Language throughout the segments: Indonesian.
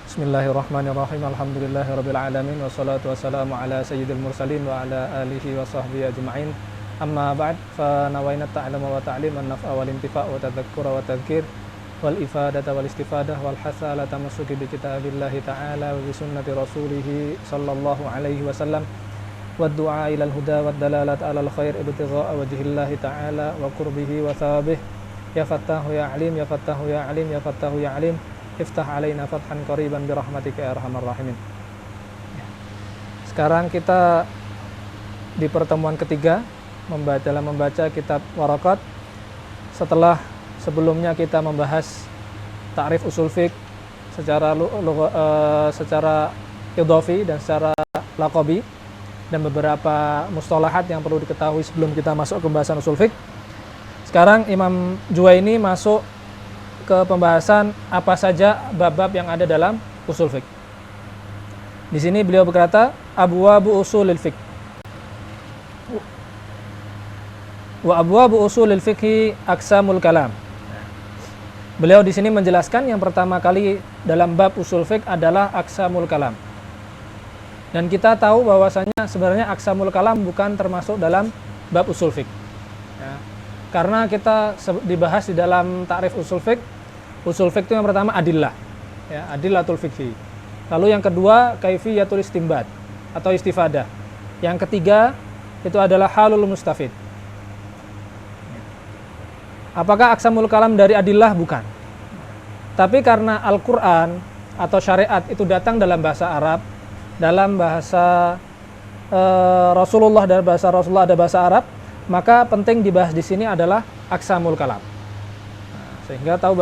Bismillahirrahmanirrahim. Alhamdulillahirabbil alamin wassalatu wassalamu ala sayyidil mursalin wa ala alihi wa sahbihi ajma'in. Amma ba'd, fa nawaina ta'lama wa ta'lim an naf'a wal intifa' wa tadhakkura wa tadhkir wal ifadata wal istifadah wal hasa ala tamassuki bi kitabillahi ta'ala wa bi sunnati rasulih sallallahu alaihi wasallam wad du'a ila al huda wad dalalat ala al khair ibtigha'a wajhillahi ta'ala wa qurbihi wa thawabihi. Ya fattahu ya alim, ya fattahu ya alim, ya fattahu ya alim, iftah alaina fathan qariban birahmatika ya arhamar rahimin. Sekarang kita di pertemuan ketiga dalam membaca kitab Waraqat. Setelah sebelumnya kita membahas ta'rif usul fiqh secara idhafi dan secara laqabi dan beberapa mustalahat yang perlu diketahui sebelum kita masuk ke pembahasan usul fiqh. Sekarang Imam Juwaini masuk ke pembahasan apa saja bab-bab yang ada dalam usul fiqh. Di sini beliau berkata, abwabu usulil fiqh. Wa abwabu usulil fiqh aqsamul kalam. Beliau di sini menjelaskan yang pertama kali dalam bab usul fiqh adalah aqsamul kalam. Dan kita tahu bahwasanya sebenarnya aqsamul kalam bukan termasuk dalam bab usul fiqh. Ya. Karena kita dibahas di dalam ta'rif usul fiqh. Usul fiqh itu yang pertama adillah, ya, adillatul fiqhi. Lalu yang kedua kaifiyatul istinbat atau istifadah. Yang ketiga itu adalah halul mustafid. Apakah aqsamul kalam dari adillah? Bukan. Tapi karena Al-Quran atau syariat itu datang dalam bahasa Arab, dalam bahasa Rasulullah dan bahasa Rasulullah ada bahasa Arab, maka penting dibahas di sini adalah aqsamul kalam. Sehingga tahu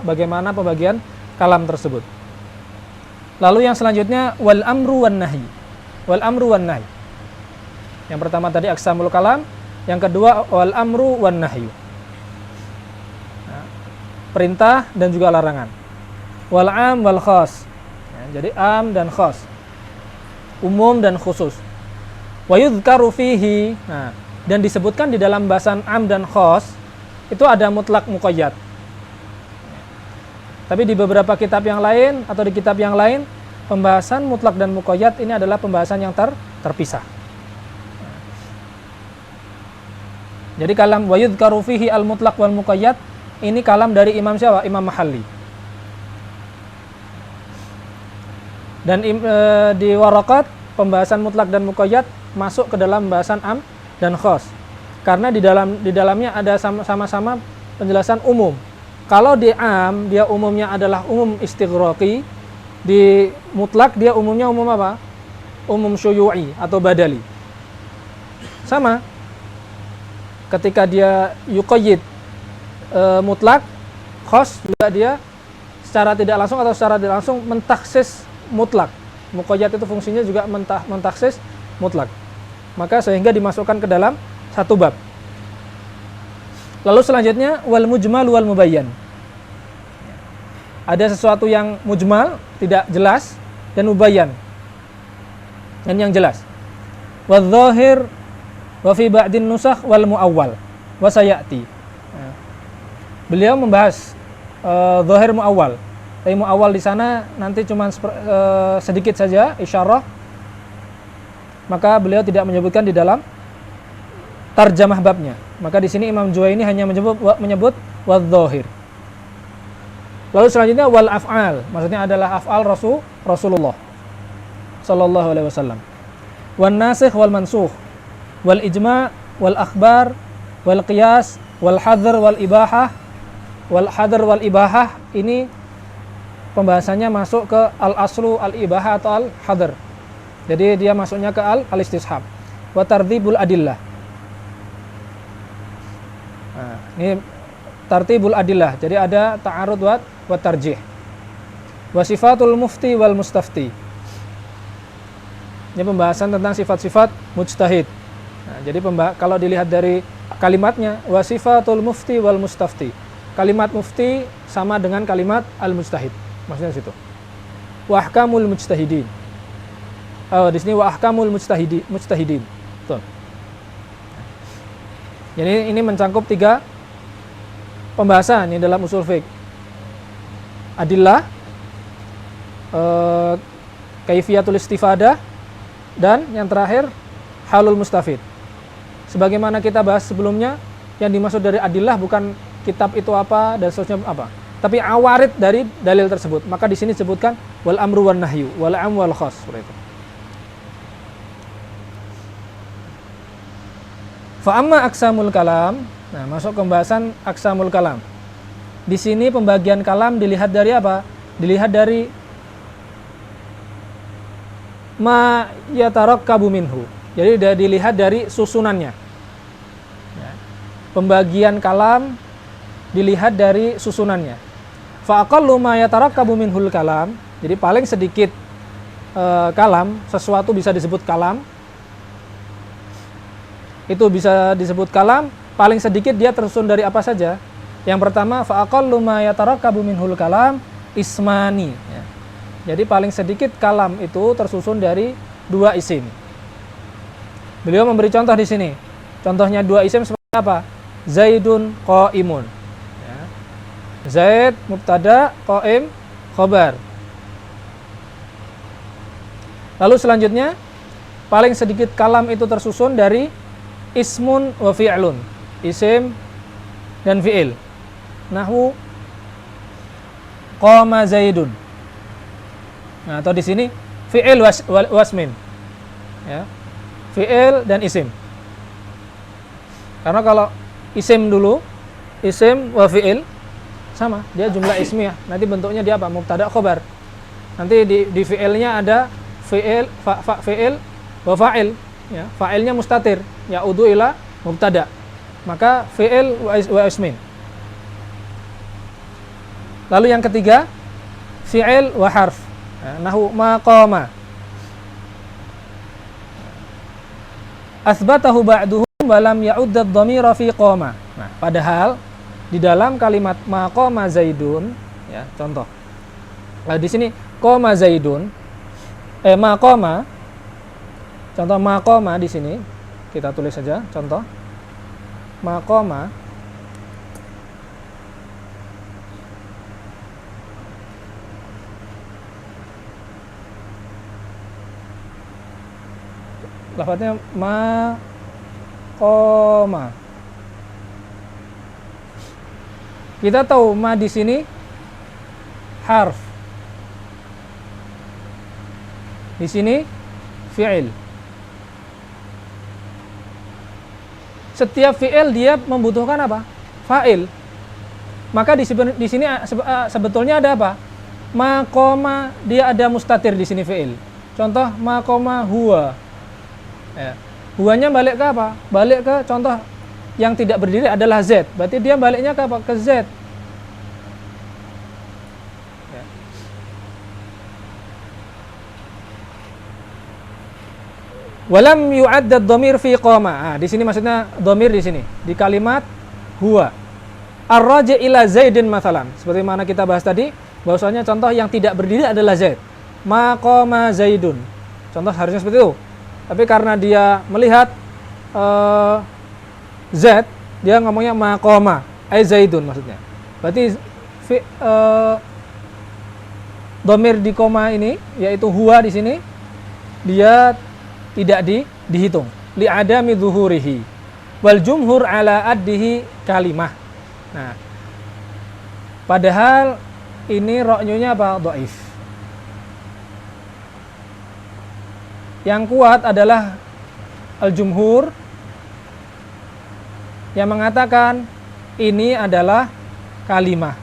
bagaimana pembagian kalam tersebut. Lalu yang selanjutnya wal amru wan nahi. Wal amru wan nahi. Yang pertama tadi aqsamul kalam, yang kedua wal amru wan nahi. Perintah dan juga larangan. Wal am wal khas. Jadi am dan khas. Umum dan khusus. Wa yudhkaru fihi. Dan disebutkan di dalam bahasan am dan khas itu ada mutlak muqayyad. Tapi di beberapa kitab yang lain atau di kitab yang lain pembahasan mutlak dan muqayyad ini adalah pembahasan yang terpisah. Jadi kalam wa yudhkaru fihi al mutlaq wal muqayyad ini kalam dari Imam siapa? Imam Mahalli. Dan di Waraqat pembahasan mutlak dan muqayyad masuk ke dalam pembahasan am dan khas. Karena di dalamnya ada sama-sama penjelasan umum. Kalau di am dia umumnya adalah umum istighraqi, di mutlak dia umumnya umum apa? Umum syuyu'i atau badali. Sama. Ketika dia yuqayyid mutlak, khas juga dia secara tidak langsung atau secara tidak langsung mentaksis mutlak. Muqayyad itu fungsinya juga mentaksis mutlak. Maka sehingga dimasukkan ke dalam satu bab. Lalu selanjutnya wal mujmal wal mubayyan. Ada sesuatu yang mujmal, tidak jelas, dan mubayyan, dan yang jelas. Wal zahir wa fi ba'din nusakh wal muawwal wa sayati. Beliau membahas zahir muawwal. Tapi muawwal di sana nanti cuma sedikit saja isyarah. Maka beliau tidak menyebutkan di dalam tarjamah babnya. Maka di sini Imam Juwaini hanya menyebut wadh-dhahir. Lalu selanjutnya wal af'al, maksudnya adalah af'al Rasulullah sallallahu alaihi wasallam. Wan nasikh wal mansukh, wal ijma' wal akhbar, wal qiyas, wal hadr wal ibahah. Wal hadr wal ibahah ini pembahasannya masuk ke al aslu al ibahah atau al hadr. Jadi dia masuknya ke al-istishab. Wa tartibul adillah. Ini tartibul adillah. Jadi ada ta'arud wa tarjih. Wa sifatul mufti wal mustafti. Ini pembahasan tentang sifat-sifat mujtahid. Jadi kalau dilihat dari kalimatnya wa sifatul mufti wal mustafti. Kalimat mufti sama dengan kalimat al-mujtahid. Maksudnya situ. Wa ahkamul mujtahidin. Di sini wa ahkamul mujtahidin. Betul. Jadi ini mencakup 3 pembahasan ini dalam usul fiqh. Adillah, kaifiyatul istifadah, dan yang terakhir halul mustafid. Sebagaimana kita bahas sebelumnya, yang dimaksud dari adillah bukan kitab itu apa dan seterusnya apa, tapi awarid dari dalil tersebut. Maka di sini disebutkan wal amru wan nahyu wal am wal khas, seperti itu. Fa amma aqsamul kalam. Nah, masuk ke pembahasan aqsamul kalam. Di sini pembagian kalam dilihat dari apa? Dilihat dari ma yatarakkabu minhu. Jadi dilihat dari susunannya. Ya. Pembagian kalam dilihat dari susunannya. Fa aqallu ma yatarakkabu minhul kalam. Jadi paling sedikit kalam, sesuatu bisa disebut kalam. Itu bisa disebut kalam, paling sedikit dia tersusun dari apa saja. Yang pertama, fa aqallu ma yatarakkabu minhul kalam ismani. Ya. Jadi paling sedikit kalam itu tersusun dari 2 isim. Beliau memberi contoh di sini. Contohnya 2 isim seperti apa? Zaidun qaimun. Ya. Zaid mubtada, qaim khabar. Lalu selanjutnya, paling sedikit kalam itu tersusun dari ismun wa fi'lun, isim dan fi'il. Nahwu qama zaidun. Nah, atau di sini fi'il wasmin. Ya. Fi'il dan isim. Karena kalau isim dulu, isim wa fi'il sama, dia jumlah ismiyah. Nanti bentuknya dia apa? Mubtada khobar. Nanti di fi'ilnya ada fi'il, fi'il wa fa'il. Ya, fa'ilnya mustatir, ya'udu ila mubtada. Maka fi'il wa ismin. Lalu yang ketiga, fi'il wa harf. Nahu maqama. Athbatahu ba'duhum wa lam ya'udda ad-dhamira fi qama. Nah, padahal di dalam kalimat maqama zaidun, ya, contoh. Nah, di sini qama zaidun, maqama. Contoh maqama di sini kita tulis saja contoh. Maqama lafadznya maqama. Kita tahu ma di sini harf. Di sini fi'il. Setiap fi'il dia membutuhkan apa? Fa'il. Maka di sini sebetulnya ada apa? Maqama, dia ada mustatir di sini fi'il. Contoh maqama huwa. Ya. Huwanya balik ke apa? Balik ke contoh yang tidak berdiri adalah Z. Berarti dia baliknya ke apa? Ke Z. Ya. Walam yu'adda dhamir fi qama. Di sini maksudnya dhamir di sini di kalimat huwa. Ar-raji' ila Zaidin mathalan. Seperti mana kita bahas tadi, bahwasanya contoh yang tidak berdiri adalah Zaid. Maqama Zaidun. Contoh harusnya seperti itu. Tapi karena dia melihat Z, dia ngomongnya maqama, ay Zaidun maksudnya. Berarti dhamir di koma ini yaitu huwa di sini dia tidak dihitung li adami zuhurihi wal jumhur ala addihi kalimah. Nah, padahal ini ra'yunya apa? Dhaif. Yang kuat adalah al-jumhur yang mengatakan ini adalah kalimah.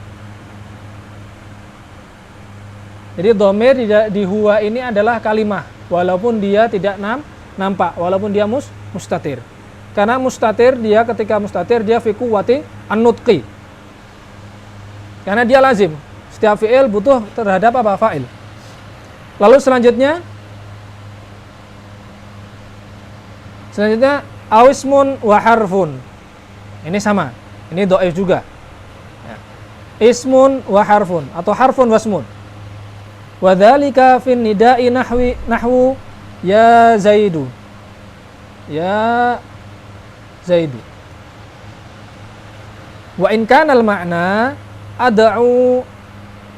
Jadi dhamir di huwa ini adalah kalimah walaupun dia tidak nampak, walaupun dia mustatir. Karena mustatir dia ketika mustatir dia fi quwwati an-nutqi. Karena dia lazim. Setiap fi'il butuh terhadap apa? Fa'il. Lalu selanjutnya awismun wa harfun. Ini sama. Ini dhaif juga. Ya. Ismun wa harfun atau harfun wasmun. Wa dzalika fin nida'i nahwu ya Zaidu. Ya Zaidu. Wa in kana al-ma'na ad'u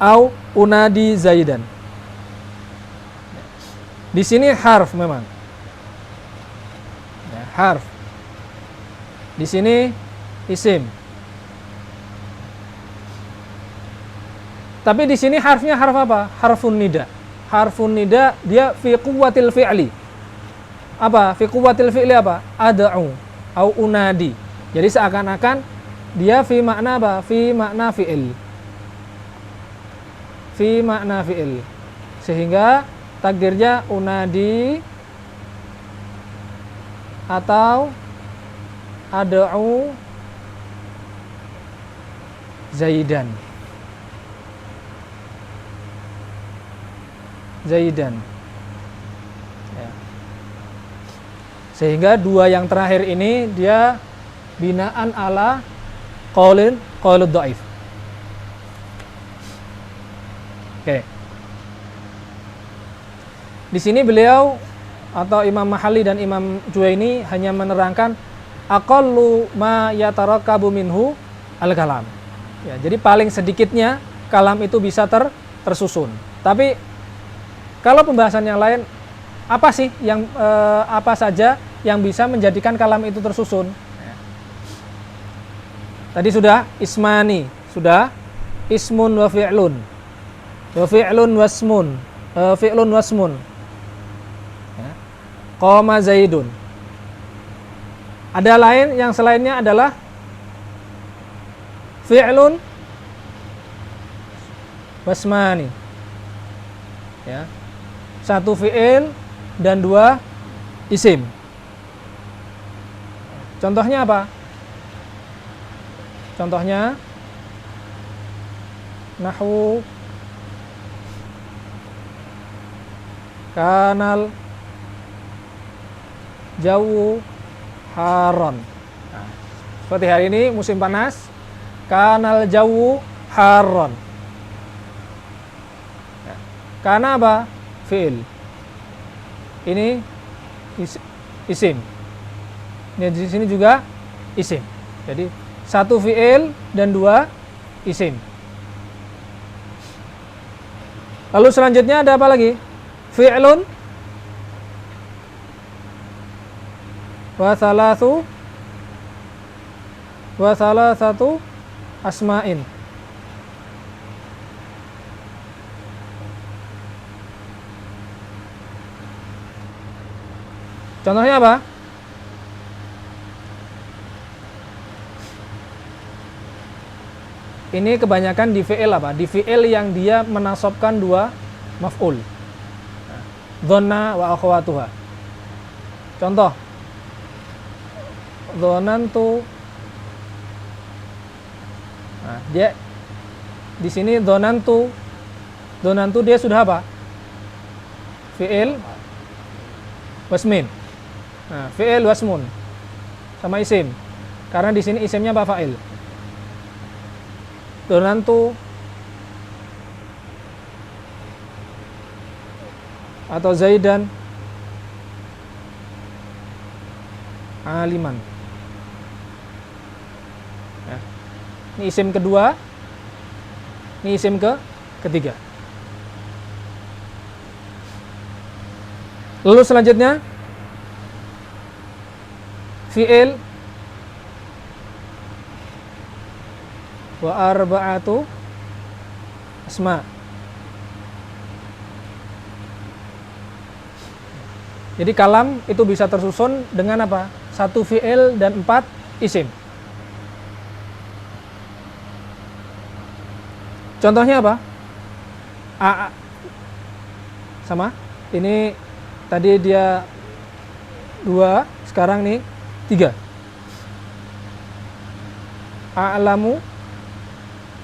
au unadi Zaidan. Di sini harf memang. Ya, harf. Di sini isim. Tapi di sini harfnya harf apa? Harfun nida. Harfun nida dia fi quwwatil fi'li. Apa? Fi quwwatil fi'li apa? Ad'u au unadi. Jadi seakan-akan dia fi makna apa? Fi makna fi'il. Fi makna fi'il. Sehingga takdirnya unadi atau ad'u Zaidan. Zaidan. Ya. Sehingga dua yang terakhir ini dia binaan ala qaulud dhaif. Oke. Di sini beliau atau Imam Mahalli dan Imam Juwaini hanya menerangkan aqallu ma yatarakabu minhu al-kalam. Ya, jadi paling sedikitnya kalam itu bisa tersusun. Tapi kalau pembahasan yang lain, apa sih yang apa saja yang bisa menjadikan kalam itu tersusun? Ya. Tadi sudah ismani, sudah ismun wa fi'lun. Wa fi'lun wasmun, fi'lun wasmun. Ya. Qama Zaidun. Ada lain yang selainnya adalah fi'lun wasmani. Ya. Satu fi'il dan dua isim. Contohnya apa? Contohnya nahwu kanal jawu haron. Nah, seperti hari ini musim panas, kanal jawu haron. Ya. Karena apa? Fi'il. Ini isim. Ini di sini juga isim. Jadi satu fi'il dan dua isim. Lalu selanjutnya ada apa lagi? Fi'lun wa salasatu asma'in. Contohnya apa? Ini kebanyakan di fi'il apa? Di fi'il yang dia menasobkan dua maf'ul. Dhonna wa akhwatuha. Contoh. Dhonantu. Nah, dia di sini dhonantu. Dhonantu dia sudah apa? Fi'il wasmin. Nah, fi'il wasmun sama isim. Karena di sini isimnya apa? Fa'il. Dhonantu atau Zaidan aliman. Ya. Ini isim kedua. Ini isim ketiga. Lalu selanjutnya fi'il wa arba'atu asma. Jadi kalam itu bisa tersusun dengan apa? Satu fi'il dan 4 isim. Contohnya apa? A sama. Ini tadi dia 2, sekarang nih 3. A'lamu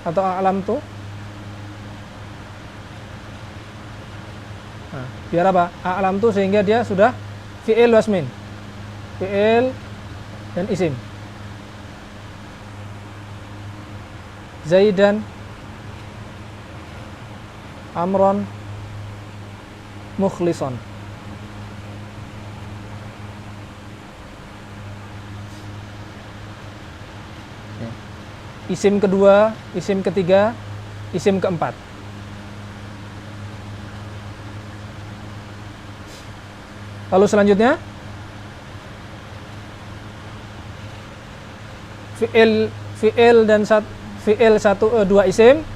atau a'lamtu. Nah, biar apa? A'lamtu sehingga dia sudah fi'il wasmin. Fi'il dan isim. Zaidan, Amron, Mukhlison. Isim kedua, isim ketiga, isim keempat. Lalu selanjutnya fi'il dan fi'il 2 isim,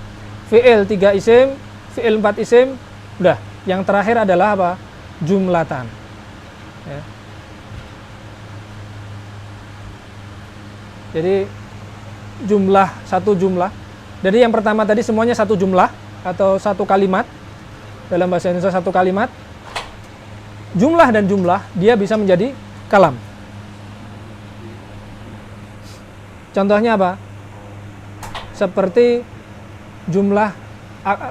fi'il 3 isim, fi'il 4 isim. Udah, yang terakhir adalah apa? Jumlatan. Ya. Jadi satu jumlah. Jadi yang pertama tadi semuanya satu jumlah atau satu kalimat. Dalam bahasa Indonesia satu kalimat. Jumlah dan jumlah dia bisa menjadi kalam. Contohnya apa? Seperti jumlah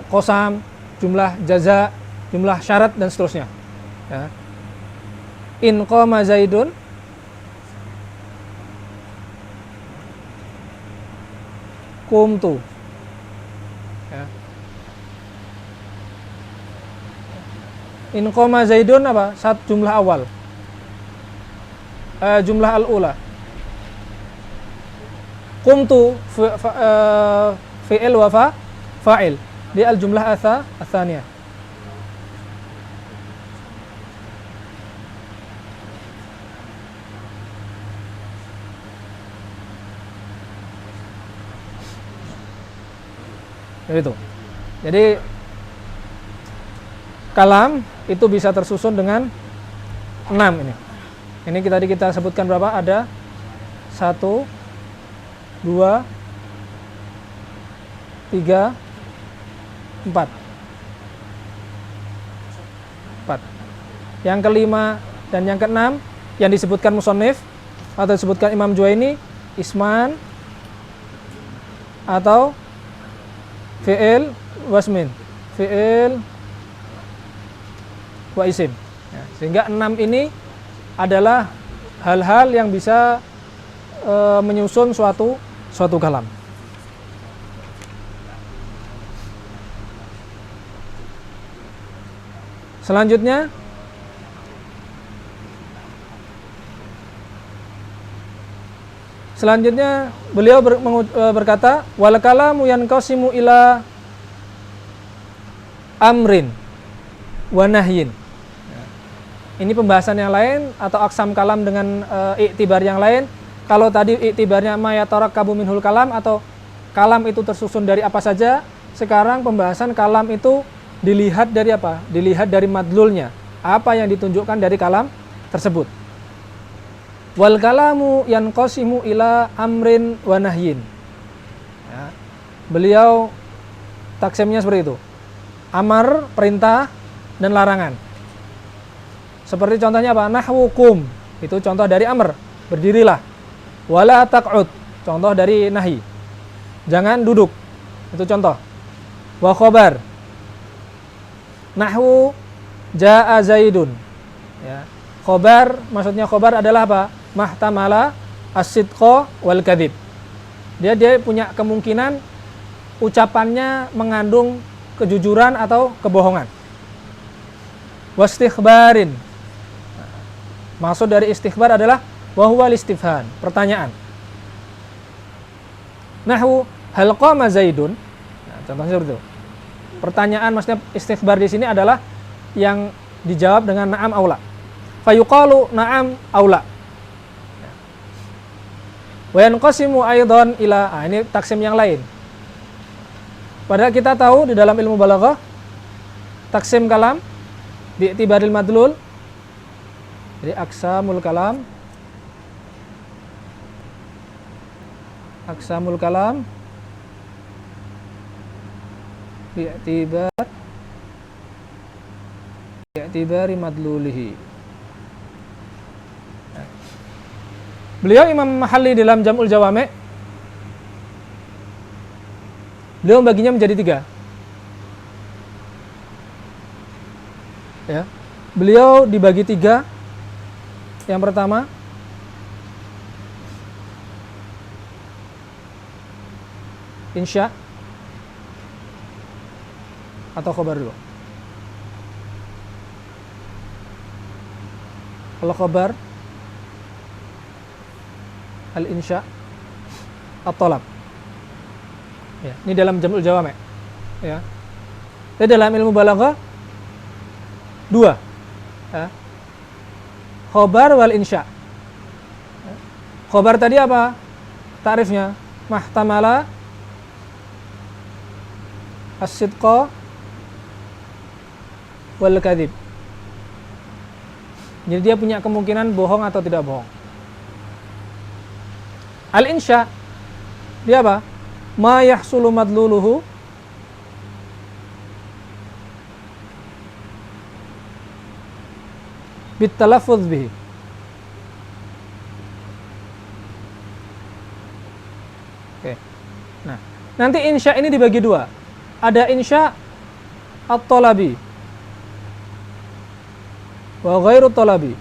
qasam, jumlah jaza, jumlah syarat dan seterusnya. Ya. In qama Zaidun qumtu. Ya. In qama Zaidun apa? Jumlah awal. Jumlah al-ula. Qumtu fi'il wa fa'il. Di al-jumlah ats-tsaniyah. Itu. Jadi kalam itu bisa tersusun dengan 6 ini. Ini tadi kita sebutkan berapa? Ada 1 2 3 4. Yang kelima dan yang keenam yang disebutkan musannif atau disebutkan Imam Juwaini isman atau fi'il wasmin, fi'il wa isim. Ya, sehingga 6 ini adalah hal-hal yang bisa menyusun suatu kalam. Selanjutnya beliau berkata wal kalamu yanqasimu ila amrin wa nahyin. Ini pembahasan yang lain atau aksam kalam dengan iktibar yang lain. Kalau tadi iktibarnya ma yatarakkabu minhul kalam atau kalam itu tersusun dari apa saja, sekarang pembahasan kalam itu dilihat dari apa? Dilihat dari madlulnya. Apa yang ditunjukkan dari kalam tersebut. Wal kalamu yanqasimu ila amrin wa nahyin. Ya. Beliau taksimnya seperti itu. Amar, perintah dan larangan. Seperti contohnya apa? Nahwukum. Itu contoh dari amr, berdirilah. Wala taq'ud, contoh dari nahi. Jangan duduk. Itu contoh. Wa khobar. Nahwu jaa Zaidun. Ya. Khobar, maksudnya khobar adalah apa? Mahtamala as-sidqa wal kadzib. Dia punya kemungkinan ucapannya mengandung kejujuran atau kebohongan. Wastikhbarin. Maksud dari istikhbar adalah wa huwa istifham, pertanyaan. Nahwu hal qama Zaidun. Nah, contohnya seperti itu. Pertanyaan maksudnya istikhbar di sini adalah yang dijawab dengan na'am aula. Fayuqalu na'am aula. Wa yanqasimu aidan ila, ini taksim yang lain. Padahal kita tahu di dalam ilmu balaghah taksim kalam bi'tibaril madlul. Jadi aqsamul kalam bi'tibari madlulihi. Beliau Imam Mahalli dalam Jam'ul Jawami' beliau baginya menjadi 3. Ya. Beliau dibagi 3. Yang pertama insya atau khobar dulu. Kalau khobar al-insya at-talab. Ya, ini dalam Jam'ul Jawami'. Ya. Jadi dalam ilmu balaghah 2. Ya. khobar wal insya. Khobar tadi apa ta'rifnya? Mahtamala as-sidqa wal kadhib. Jadi dia punya kemungkinan bohong atau tidak bohong. Al-insya dia apa? Ma yahsulu madluluhu bitalaffuz bihi. Oke. Nah, nanti insya ini dibagi dua. Ada insya at-talabi wa ghairu talabi.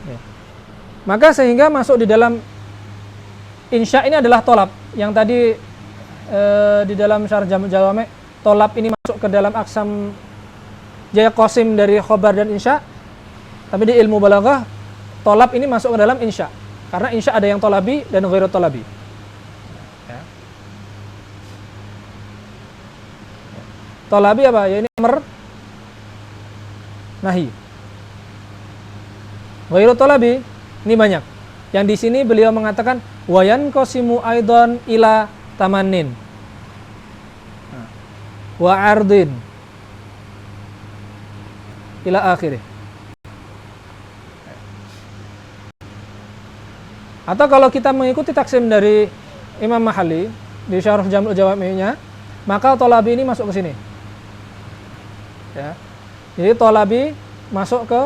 Ya. Maka sehingga masuk di dalam insya ini adalah tolab. Yang tadi di dalam syarh Jami' Jawami' tolab ini masuk ke dalam aksam jaya qasim dari khobar dan insya. Tapi di ilmu balaghah tolab ini masuk ke dalam insya. Karena insya ada yang tolabi dan ghairu tolabi. Ya. Tolabi apa? Ya ini amr nahi. Ghairu tolabi ini banyak. Yang di sini beliau mengatakan wayan qasimu aidan ila tamannin wa ardin ila akhirih. Atau kalau kita mengikuti taksim dari Imam Mahalli di Syarh Jami' Jawami'nya, maka tolabi ini masuk ke sini. Ya. Jadi tolabi masuk ke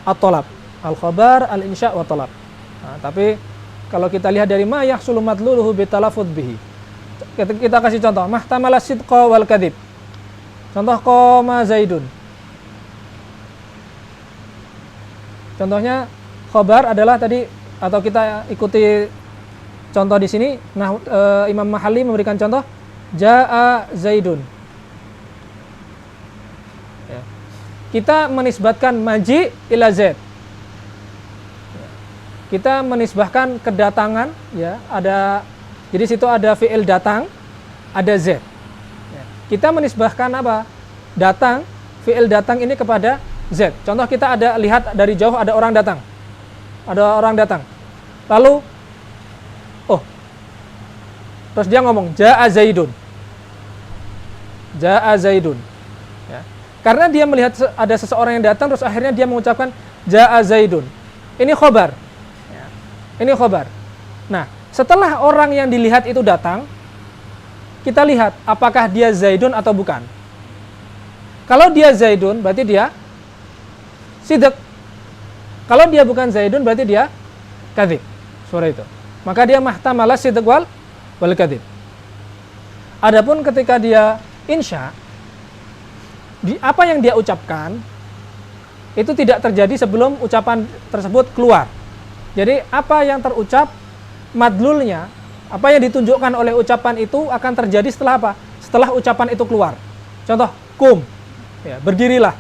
at-tolab, al-khabar, al-insya wa tolab. Nah, tapi kalau kita lihat dari ma yahsulu madluluhu bitalaffuz bihi. Kita kasih contoh, mahtamala sidqa wal kadhib. Contoh qoma Zaidun. Contohnya khabar adalah tadi, atau kita ikuti contoh di sini. Nah, Imam Mahalli memberikan contoh jaa Zaidun. Ya. Kita menisbatkan maji ila Zaid. Kita menisbahkan kedatangan, ya, ada, jadi situ ada fi'il datang, ada Z. Ya. Kita menisbahkan apa? Datang, fi'il datang ini kepada Z. Contoh kita ada lihat dari jauh ada orang datang. Ada orang datang. Lalu, oh, terus dia ngomong, Ja'a Zaidun. Ja'a Zaidun. Ya. Karena dia melihat ada seseorang yang datang, terus akhirnya dia mengucapkan Ja'a Zaidun. Ini khobar. Ini khobar. Nah, setelah orang yang dilihat itu datang, kita lihat apakah dia Zaidun atau bukan. Kalau dia Zaidun, berarti dia sidq. Kalau dia bukan Zaidun, berarti dia kadhib. Suara itu. Maka dia mahtamala sidq wal kadhib. Adapun ketika dia insya, apa yang dia ucapkan itu tidak terjadi sebelum ucapan tersebut keluar. Jadi apa yang terucap, madlulnya, apa yang ditunjukkan oleh ucapan itu akan terjadi setelah apa? Setelah ucapan itu keluar. Contoh, kum, ya, berdirilah.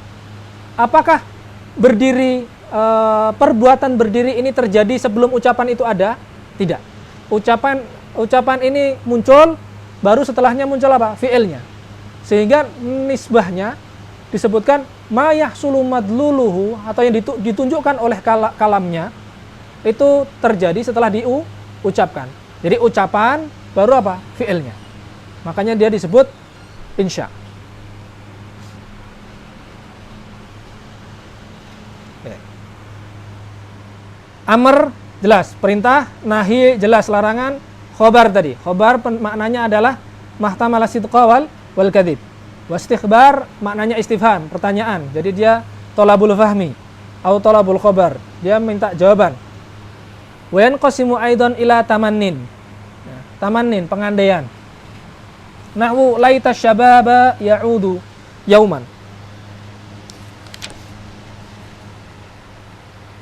Apakah berdiri, perbuatan berdiri ini terjadi sebelum ucapan itu ada? Tidak. Ucapan ini muncul, baru setelahnya muncul apa? Fi'ilnya. Sehingga nisbahnya disebutkan ma yahsulu madluluhu, atau yang ditunjukkan oleh kalamnya, itu terjadi setelah diucapkan. Jadi ucapan baru apa? Fi'ilnya. Makanya dia disebut insya. Amr jelas, perintah, nahi jelas, larangan. Khobar tadi. Khobar maknanya adalah mahtamala sidqa wal kadhib. Wastikhbar maknanya istifham, pertanyaan. Jadi dia tolabul fahmi atau tolabul khobar. Dia minta jawaban. Wa yanqasimu aidan ila tamannin. Ya, tamannin, pengandaian. Nahwu laita syababa ya'udu yauman.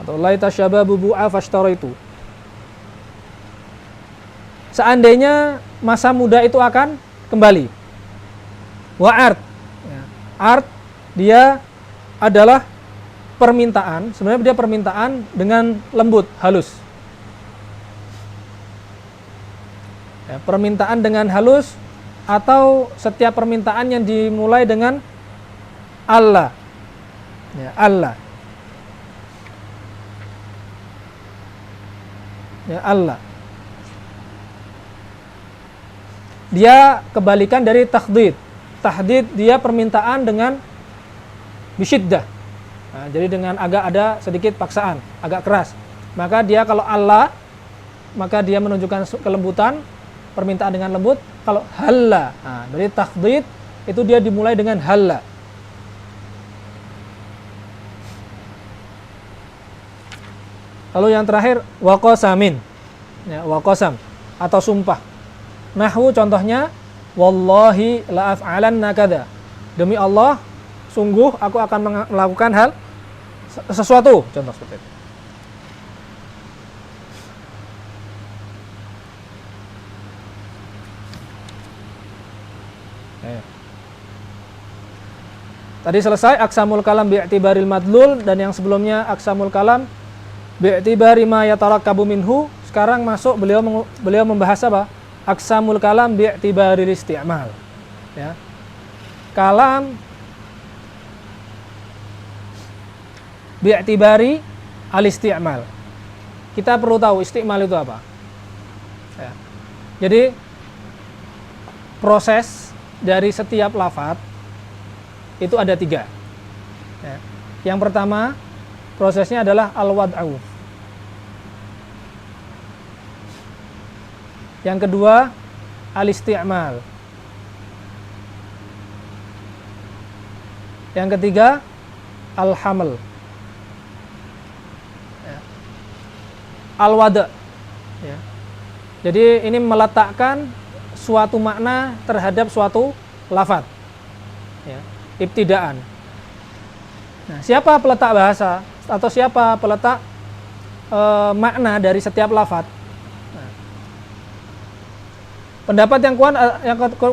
Atau laita syababu bu'a fashtaraitu. Seandainya masa muda itu akan kembali. Wa art. Ya, art dia adalah permintaan, sebenarnya dia permintaan dengan lembut, halus. Ya, permintaan dengan halus atau setiap permintaan yang dimulai dengan Allah. Ya, Allah. Ya, Allah. Dia kebalikan dari takhdid. Tahdid dia permintaan dengan bisyiddah. Nah, jadi dengan agak ada sedikit paksaan, agak keras. Maka dia kalau Allah, maka dia menunjukkan kelembutan, permintaan dengan lembut. Kalau halla, nah, dari takhdid itu dia dimulai dengan halla. Lalu yang terakhir waqasamin, ya, waqasam atau sumpah. Nahwu contohnya wallahi la af'alanna kadza. Demi Allah, sungguh aku akan melakukan hal sesuatu, contoh seperti itu. Tadi selesai aqsamul kalam bi'tibaril madlul, dan yang sebelumnya aqsamul kalam bi'tibari ma yatarakkabu minhu. Sekarang masuk beliau membahas apa? Aqsamul kalam bi'tibaril isti'mal. Ya. Kalam bi'tibari al-isti'mal. Kita perlu tahu isti'mal itu apa. Ya. Jadi proses dari setiap lafadz itu ada 3. Ya. Yang pertama prosesnya adalah al-wad'u. Yang kedua al-isti'mal. Yang ketiga al-haml. Ya. Al-wad'. Ya. Jadi ini meletakkan suatu makna terhadap suatu lafadz. Ya. Ibtidaan. Nah, siapa peletak bahasa atau siapa peletak makna dari setiap lafadz? Nah, pendapat yang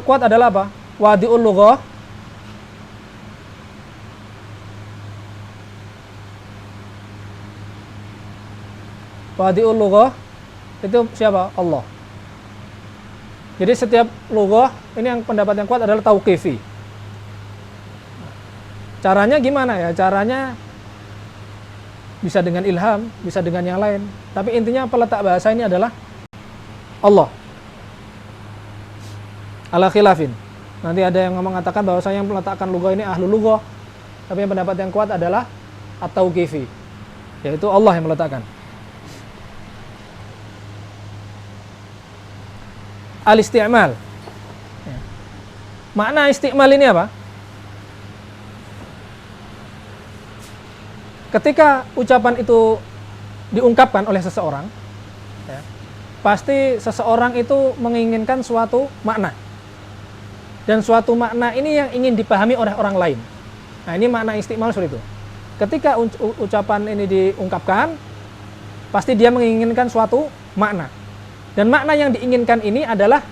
kuat adalah apa? Wadi'ul lughah. Wadi'ul lughah itu siapa? Allah. Jadi setiap lughah ini yang pendapat yang kuat adalah tauqifi. Caranya gimana ya? Caranya bisa dengan ilham, bisa dengan yang lain. Tapi intinya peletak bahasa ini adalah Allah. Ala khilafin. Nanti ada yang mengatakan bahwasanya yang meletakkan lughah ini ahlul lughah. Tapi yang pendapat yang kuat adalah at-tauqifi, yaitu Allah yang meletakkan. Al-isti'mal. Ya. Makna isti'mal ini apa? Ketika ucapan itu diungkapkan oleh seseorang, ya, pasti seseorang itu menginginkan suatu makna. Dan suatu makna ini yang ingin dipahami oleh orang lain. Nah, ini makna isti'mal seperti itu. Ketika ucapan ini diungkapkan, pasti dia menginginkan suatu makna. Dan makna yang diinginkan ini adalah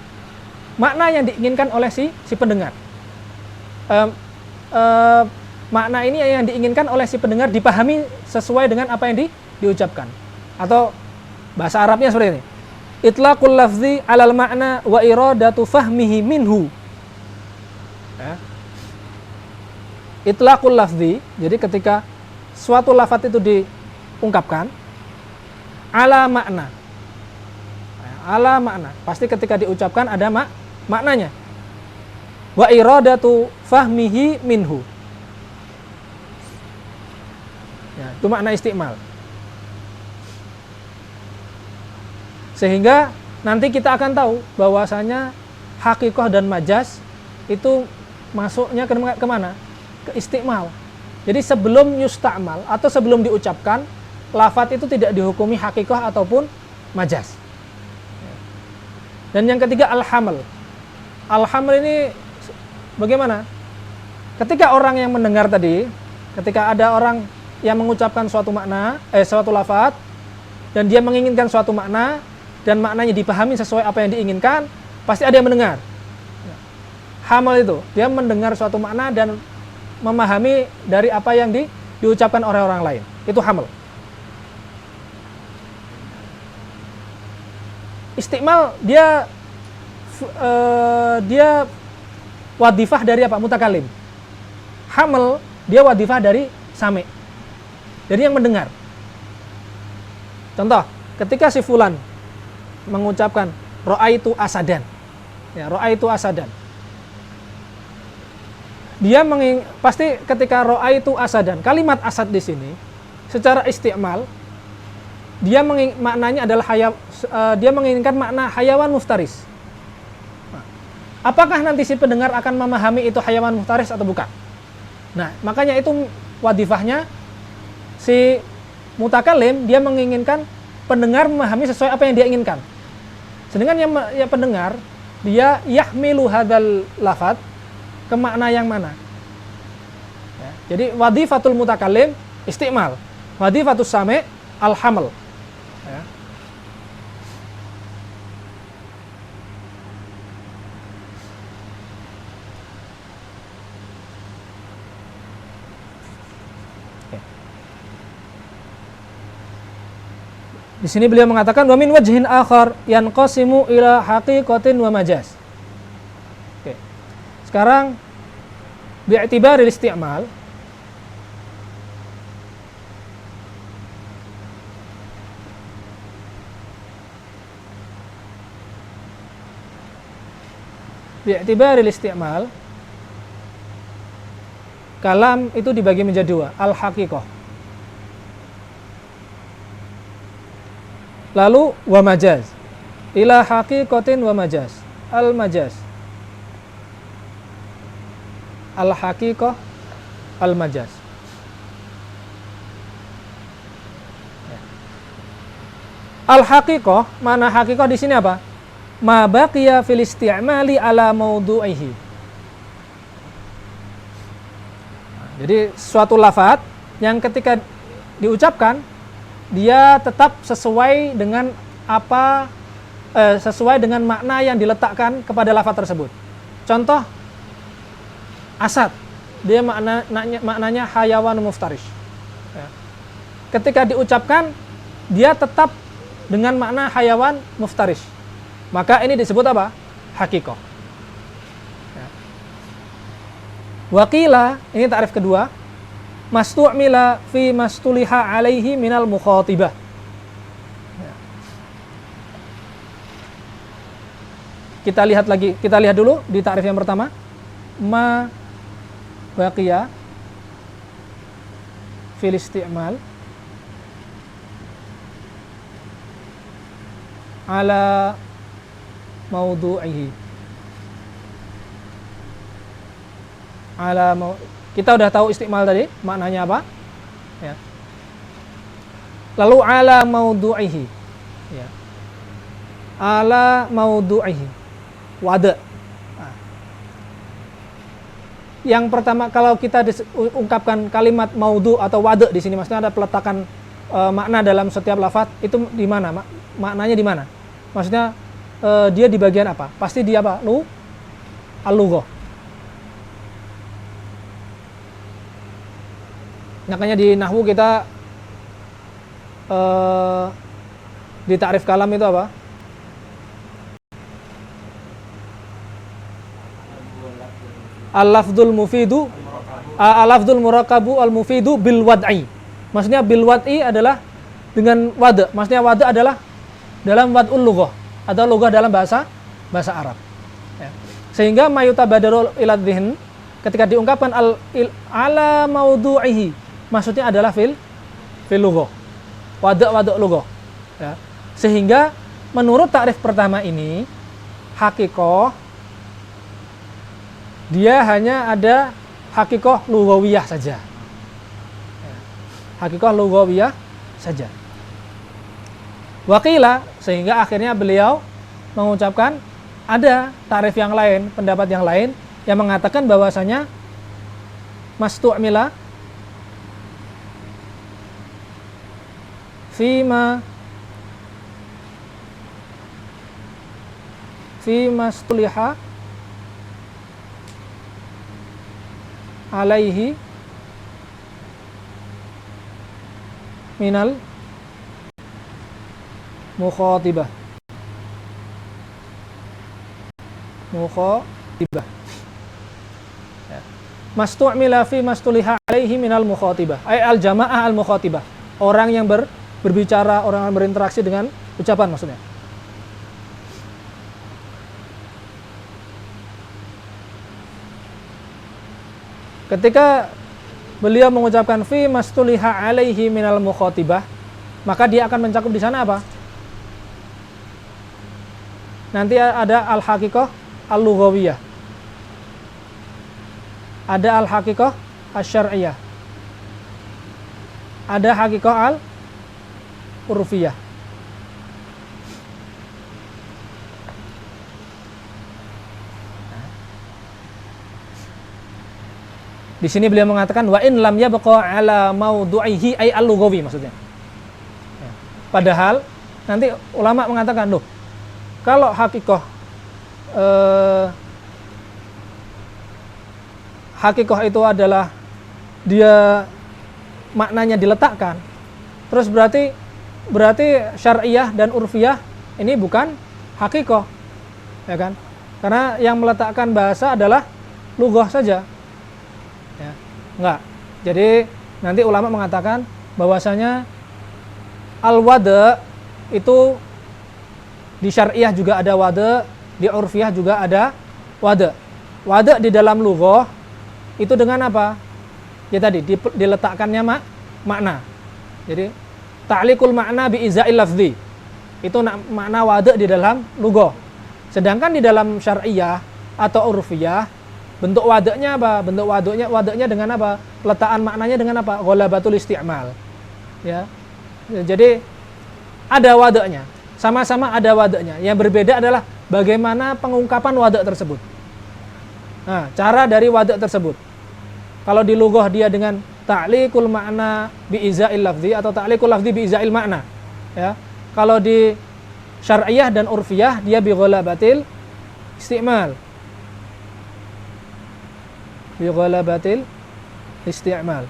makna yang diinginkan oleh si pendengar. Makna ini yang diinginkan oleh si pendengar dipahami sesuai dengan apa yang diucapkan. Atau bahasa Arabnya seperti ini. Itlaqul lafzi 'alal ma'na wa iradatu fahmihi minhu. Ya. Itlaqul lafzi, jadi ketika suatu lafaz itu diungkapkan 'ala makna. Ala makna, pasti ketika diucapkan ada maknanya. Wa iradatu fahmihi minhu. Ya, itu makna isti'mal. Sehingga nanti kita akan tahu bahwasanya hakikah dan majaz itu masuknya ke mana? Ke isti'mal. Jadi sebelum yusta'mal atau sebelum diucapkan, lafadz itu tidak dihukumi hakikah ataupun majaz. Dan yang ketiga al-haml. Al-haml ini bagaimana? Ketika orang yang mendengar tadi, ketika ada orang yang mengucapkan suatu makna, suatu lafadz, dan dia menginginkan suatu makna, dan maknanya dipahami sesuai apa yang diinginkan, pasti ada yang mendengar. Hamal itu, dia mendengar suatu makna dan memahami dari apa yang diucapkan oleh orang lain. Itu hamal. Isti'mal dia dia wadifah dari apa? Mutakalim. Hamel dia wadifah dari sami, dari yang mendengar. Contoh, ketika si fulan mengucapkan ra'aitu asadan, ya, ra'aitu asadan, dia pasti ketika ra'aitu asadan, kalimat asad di sini secara isti'mal dia maknanya adalah dia menginginkan makna hayawan muftaris. Nah, apakah nanti si pendengar akan memahami itu hayawan muftaris atau bukan? Nah, makanya itu wadifahnya si mutakalim, dia menginginkan pendengar memahami sesuai apa yang dia inginkan. Sedangkan yang pendengar, dia yahmilu hadzal lafaz ke makna yang mana. Ya, jadi wadifatul mutakalim istimal, wadifatus sami al-haml. Ya. Di sini beliau mengatakan wa min wajhin akhar yanqasimu ila haqiqatin wa majaz. Oke. Sekarang bi'tibaril isti'mal, kalam itu dibagi menjadi dua, al-haqiqah, lalu wa majaz, ila haqiqatin wa majaz, al-majaz, al-haqiqah, al-majaz. Al-haqiqah, mana haqiqah di sini apa? Ma baqiya fil isti'mali ala maudu'ihi. Jadi suatu lafaz yang ketika diucapkan dia tetap sesuai dengan sesuai dengan makna yang diletakkan kepada lafaz tersebut. Contoh asad, dia maknanya hayawan muftarish. Ya. Ketika diucapkan dia tetap dengan makna hayawan muftarish. Maka ini disebut apa? Hakikoh. Ya. Waqila, ini ta'rif kedua, mastu'mila fi mastuliha alaihi minal mukhatibah. Ya. Kita lihat dulu di ta'rif yang pertama. Ma baqiya fil isti'mal ala maudu'ihi. Kita udah tahu istimal tadi, maknanya apa? Ya. Lalu ala maudu'ihi. Ya. Ala maudu'ihi. Wada. Nah. Yang pertama, kalau kita ungkapkan kalimat maudu atau wada di sini, maksudnya ada peletakan makna dalam setiap lafaz, itu di mana? Maknanya di mana? Maksudnya dia di bagian apa? Pasti dia apa? Al-lughah. Makanya di nahwu kita di ta'rif kalam itu apa? Al-lafdzul mufidu, al-lafdzul murakabu al-mufidu bil wad'i. Maksudnya bil wad'i adalah dengan wada. Maksudnya wada adalah dalam wad'ul lughah atau lughah dalam bahasa Arab. Ya. Sehingga mayutabadaru ila dzihn ketika diungkapkan ala maudu'ihi, maksudnya adalah fil lughah. Wada lughah. Ya. Sehingga menurut takrif pertama ini, hakikoh dia hanya ada hakikoh lughawiyah saja. Ya. Hakikoh lughawiyah saja. Waqila, sehingga akhirnya beliau mengucapkan ada takrif yang lain, pendapat yang lain yang mengatakan bahwasanya mastu'mila fima stuliha alaihi minal mukhatibah. mukhatibah. Ya. Mastu'mila fi mastuliha alaihi minal mukhatibah. Ay al jamaah al mukhatibah. Orang yang berbicara, orang yang berinteraksi dengan ucapan maksudnya. Ketika beliau mengucapkan fi mastuliha alaihi minal mukhatibah, maka dia akan mencakup di sana apa? Nanti ada al-haqiqah al-lughawiyah. Ada al-haqiqah asy-syar'iyyah. Ada haqiqah al-urfiyah. Di sini beliau mengatakan wa in lam yabqa ala maudu'ihi ay al-lughawi maksudnya. Padahal nanti ulama mengatakan loh, kalau hakikoh hakikoh itu adalah dia maknanya diletakkan, terus berarti syar'iyah dan urfiyah ini bukan hakikoh, ya kan? Karena yang meletakkan bahasa adalah lughah saja, ya, enggak. Jadi nanti ulama mengatakan bahwasanya al-wada itu di syariah juga ada wada, di urfiyah juga ada wada. Wada di dalam lughah itu dengan apa? Ya tadi diletakkannya makna. Jadi ta'liqul makna bi izail lafzi. Itu makna wada di dalam lughah. Sedangkan di dalam syariah atau urfiyah bentuk wadanya apa? Bentuk wadanya dengan apa? Peletakan maknanya dengan apa? Ghalabatul isti'mal. Ya. Jadi ada wadanya. Sama-sama ada wadanya. Yang berbeda adalah bagaimana pengungkapan wadak tersebut. Nah, cara dari wadak tersebut. Kalau di lughah dia dengan ta'liqul makna bi izail lafzi atau ta'liqul lafzi bi izail makna. Ya. Kalau di syar'iyah dan urfiyah dia bi ghalabatil isti'mal. Bi ghalabatil isti'mal.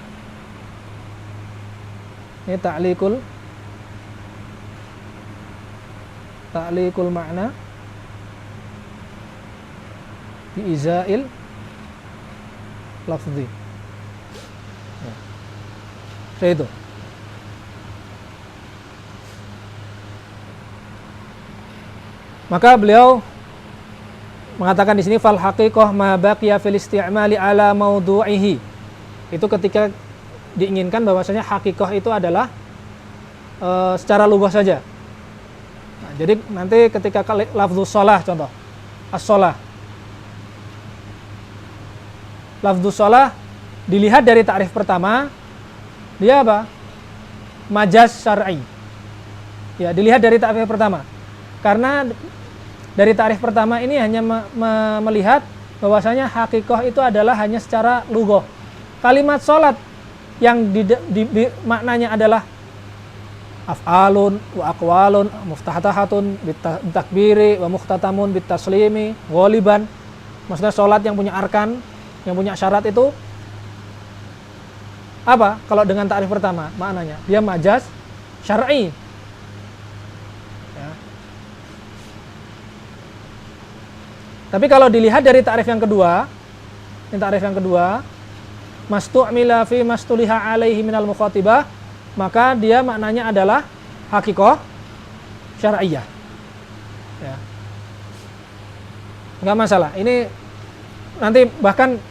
Ini ta'liqul makna bi izail lafzi. Ya. Itu. Maka beliau mengatakan di sini fal haqiqah ma baqiya fil isti'mali ala maudu'ihi. Itu ketika diinginkan bahwasanya haqiqah itu adalah secara lughah saja. Nah, jadi nanti ketika lafzus shalah contoh as-shalah. Lafzus shalah dilihat dari takrif pertama dia apa? Majaz syar'i. Ya, dilihat dari takrif pertama. Karena dari takrif pertama ini hanya melihat bahwasanya haqiqah itu adalah hanya secara lughah. Kalimat salat yang maknanya adalah af'alun wa aqwalun muftatahatun bitakbiri wa muhtatamun bitaslimi ghaliban. Maksudnya salat yang punya arkan, yang punya syarat itu apa? Kalau dengan takrif pertama maknanya dia majaz syar'i. Ya. Tapi kalau dilihat dari takrif yang kedua, mastu'mila fi mastuliha alaihi minal mukhatibah, maka dia maknanya adalah haqiqah syar'iyyah. Ya. Enggak masalah. Ini nanti bahkan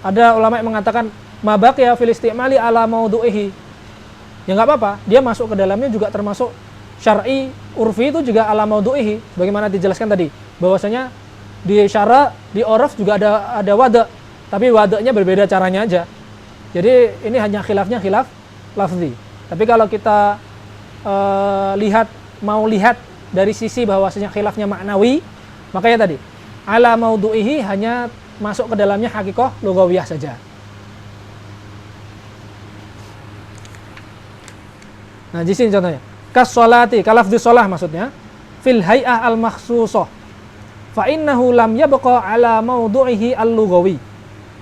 ada ulama yang mengatakan mabaqiya fil isti'mali ala maudu'ihi. Ya enggak apa-apa, dia masuk ke dalamnya juga termasuk syar'i, urfi itu juga ala maudu'ihi. Bagaimana dijelaskan tadi, bahwasanya di syara, di urf juga ada wada, tapi wadanya berbeda caranya aja. Jadi ini hanya khilaf lafzi. Tapi kalau kita mau lihat dari sisi bahwasanya khilafnya maknawi, makanya tadi ala maudu'ihi hanya masuk ke dalamnya haqiqah lughawiyah saja. Nah, di sini contohnya. Kas sholati, kalafdhi sholah maksudnya. Fil hay'ah al-makhsusah. Fa innahu lam yabqa ala maudu'ihi al-lughawi.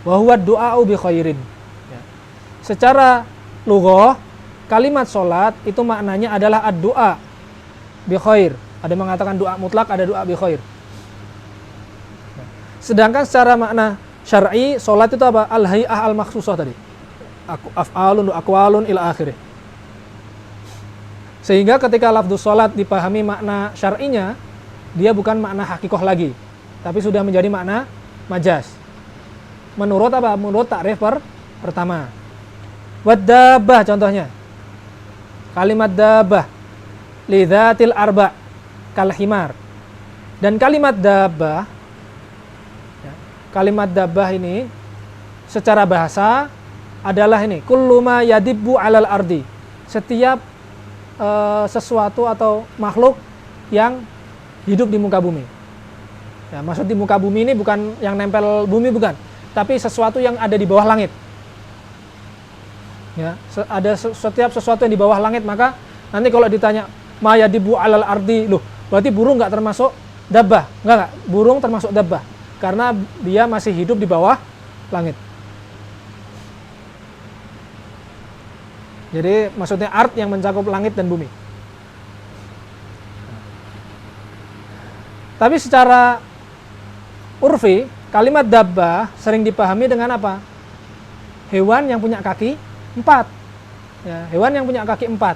Wa huwa ad-du'a'u bi khairin. Ya. Secara lughah, kalimat sholat itu maknanya adalah ad-du'a bi khair. Ada mengatakan doa mutlak, ada doa bi khair. Sedangkan secara makna syar'i, sholat itu apa? Al-hay'ah al-makhsusah tadi. Af'alun wa aqwalun ila akhirih. Sehingga ketika lafdzus sholat dipahami makna syar'inya, dia bukan makna hakikoh lagi, tapi sudah menjadi makna majaz. Menurut apa? Menurut takrif pertama. Wad-dabbah contohnya. Kalimat dabbah lidzatil arba' kal himar. Dan kalimat dabbah, ya, kalimat dabbah ini secara bahasa adalah ini, kullu ma yadibbu 'alal ardi. Setiap sesuatu atau makhluk yang hidup di muka bumi. Ya, maksud di muka bumi ini bukan yang nempel bumi, bukan, tapi sesuatu yang ada di bawah langit. Ya, ada setiap sesuatu yang di bawah langit, maka nanti kalau ditanya ma yadibbu 'alal ardi, loh, berarti burung nggak termasuk dabbah? Enggak, burung termasuk dabbah karena dia masih hidup di bawah langit. Jadi maksudnya art yang mencakup langit dan bumi. Tapi secara urfi, kalimat dabbah sering dipahami dengan apa? Hewan yang punya kaki 4. Ya, hewan yang punya kaki 4.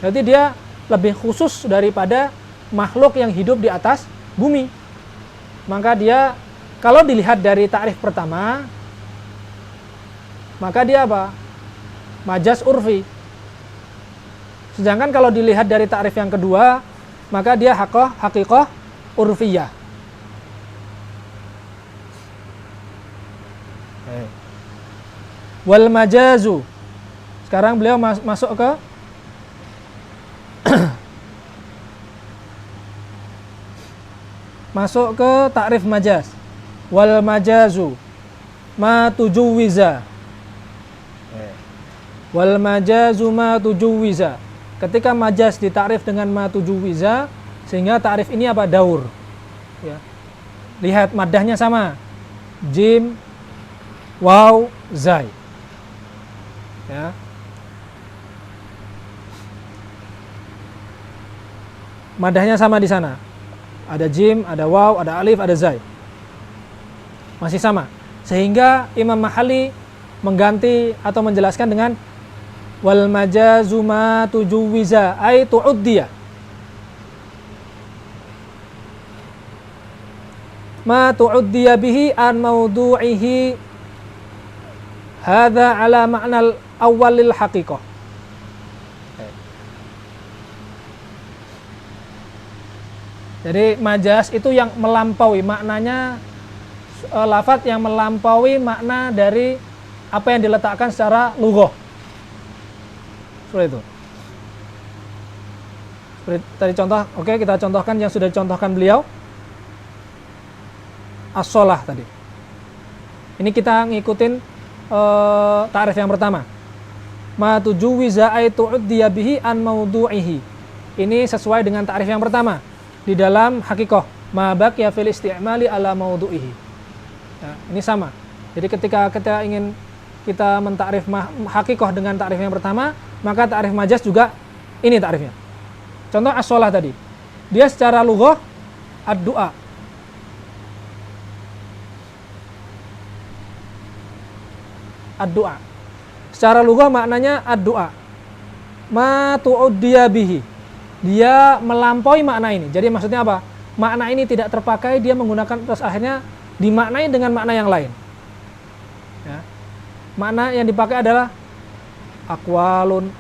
Jadi dia lebih khusus daripada makhluk yang hidup di atas bumi. Maka dia, kalau dilihat dari takrif pertama, maka dia apa? Majaz urfi. Sedangkan kalau dilihat dari takrif yang kedua, maka dia hakikoh urfiyah. Wal majazu. Sekarang beliau masuk ke masuk ke takrif majaz. Wal majazu ma tujawwiza. Wal majazu ma tujawwiza. Ketika majaz ditakrif dengan ma tujawwiza, sehingga takrif ini apa? Daur. Ya. Lihat maddahnya sama. Jim, waw, zai. Ya. Maddahnya sama di sana. Ada jim, ada waw, ada alif, ada zai. Masih sama. Sehingga Imam Mahalli mengganti atau menjelaskan dengan wal majazu ma tujawwiza ay tu'uddiya. Ma tu'uddiya bihi an mawdu'ihi hadza ala ma'nal awwalil haqiqah. Jadi majaz itu yang melampaui, maknanya lafaz yang melampaui makna dari apa yang diletakkan secara lughah. Seperti itu. Seperti tadi contoh, oke, kita contohkan yang sudah dicontohkan beliau. As-shalah tadi. Ini kita ngikutin ta'rif yang pertama. Ma tujawwiza ay tu'uddiya bihi an mawdu'ihi. Ini sesuai dengan ta'rif yang pertama di dalam hakikoh. Ma baqiya fil isti'mali ala mawdu'ihi. Ya, ini sama. Jadi ketika kita ingin kita mentakrif hakikoh dengan takrif yang pertama, maka takrif majaz juga ini takrifnya. Contoh as-shalah tadi. Dia secara lughah ad-du'a. Ad-du'a. Secara lughah maknanya ad-du'a. Ma tu'uddiya bihi. Dia melampaui makna ini. Jadi maksudnya apa? Makna ini tidak terpakai, dia menggunakan terus akhirnya dimaknai dengan makna yang lain. Ya. Makna yang dipakai adalah aqwalun,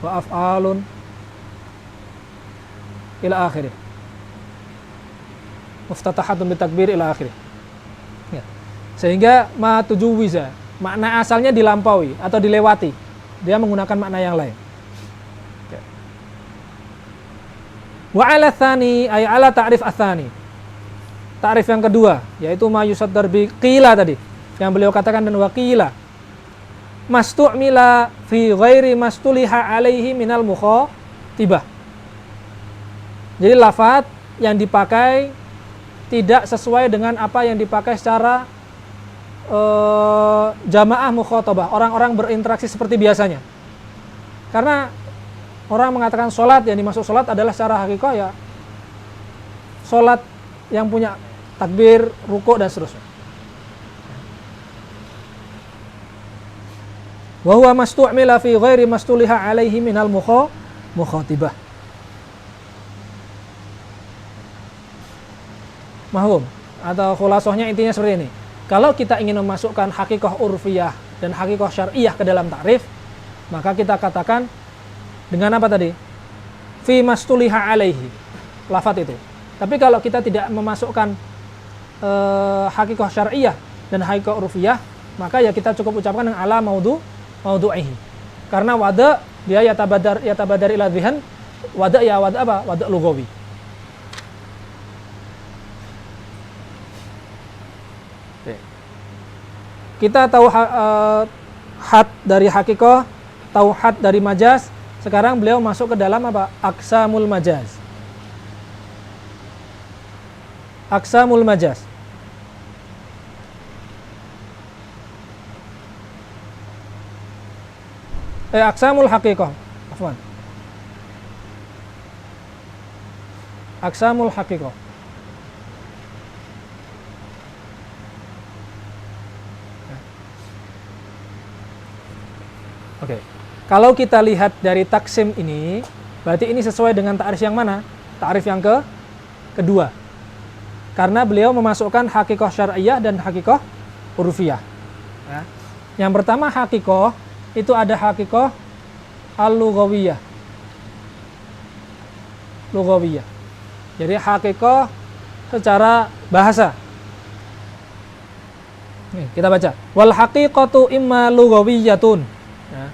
wa af'alun ila akhirih. Muftatahatun bitakbir ila akhirih. Ya. Sehingga ma tujawwiza, makna asalnya dilampaui atau dilewati. Dia menggunakan makna yang lain. Ya. Wa ala tsani ay ala ta'rif ats-tsani. Ta'rif yang kedua, yaitu ma yusaddar bi qila tadi, yang beliau katakan dan waqila. Mastu'mila fi ghairi mastuliha alaihi minal mukhatibah. Jadi lafaz yang dipakai tidak sesuai dengan apa yang dipakai secara jamaah mukhatabah, orang-orang berinteraksi seperti biasanya. Karena orang mengatakan sholat, yang dimaksud sholat adalah secara hakikah ya sholat yang punya takbir, rukuk dan seterusnya. Wa huwa mastu'mila fi ghairi mastuliha alaihi minal mukhatibah. Mahum, atau khulasahnya intinya seperti ini. Kalau kita ingin memasukkan hakikah urfiyah dan hakikah syar'iyah ke dalam ta'rif, maka kita katakan dengan apa tadi? Fi mastuliha alaihi, lafadz itu. Tapi kalau kita tidak memasukkan hakikah syar'iyah dan hakikah urfiyah, maka ya kita cukup ucapkan dengan ala maudu'ihi. Karena wada dia yatabadar ila dzihn, wada ya wada apa? Wada lughawi. Kita tahu had dari hakikah, tahu had dari majaz. Sekarang beliau masuk ke dalam apa? Aqsamul majaz. Aqsamul majaz. Aqsamul haqiqah. Afwan. Aqsamul haqiqah. Oke. Kalau kita lihat dari taksim ini, berarti ini sesuai dengan ta'rif yang mana? Ta'rif yang kedua. Karena beliau memasukkan hakikah syar'iyah dan hakikah urfiyah. Ya. Yang pertama hakikah, itu ada hakikah al-lughawiyah. Lughawiyah. Jadi hakikah secara bahasa. Nih, kita baca. Wal haqiqatu imma lughawiyatun. Ya.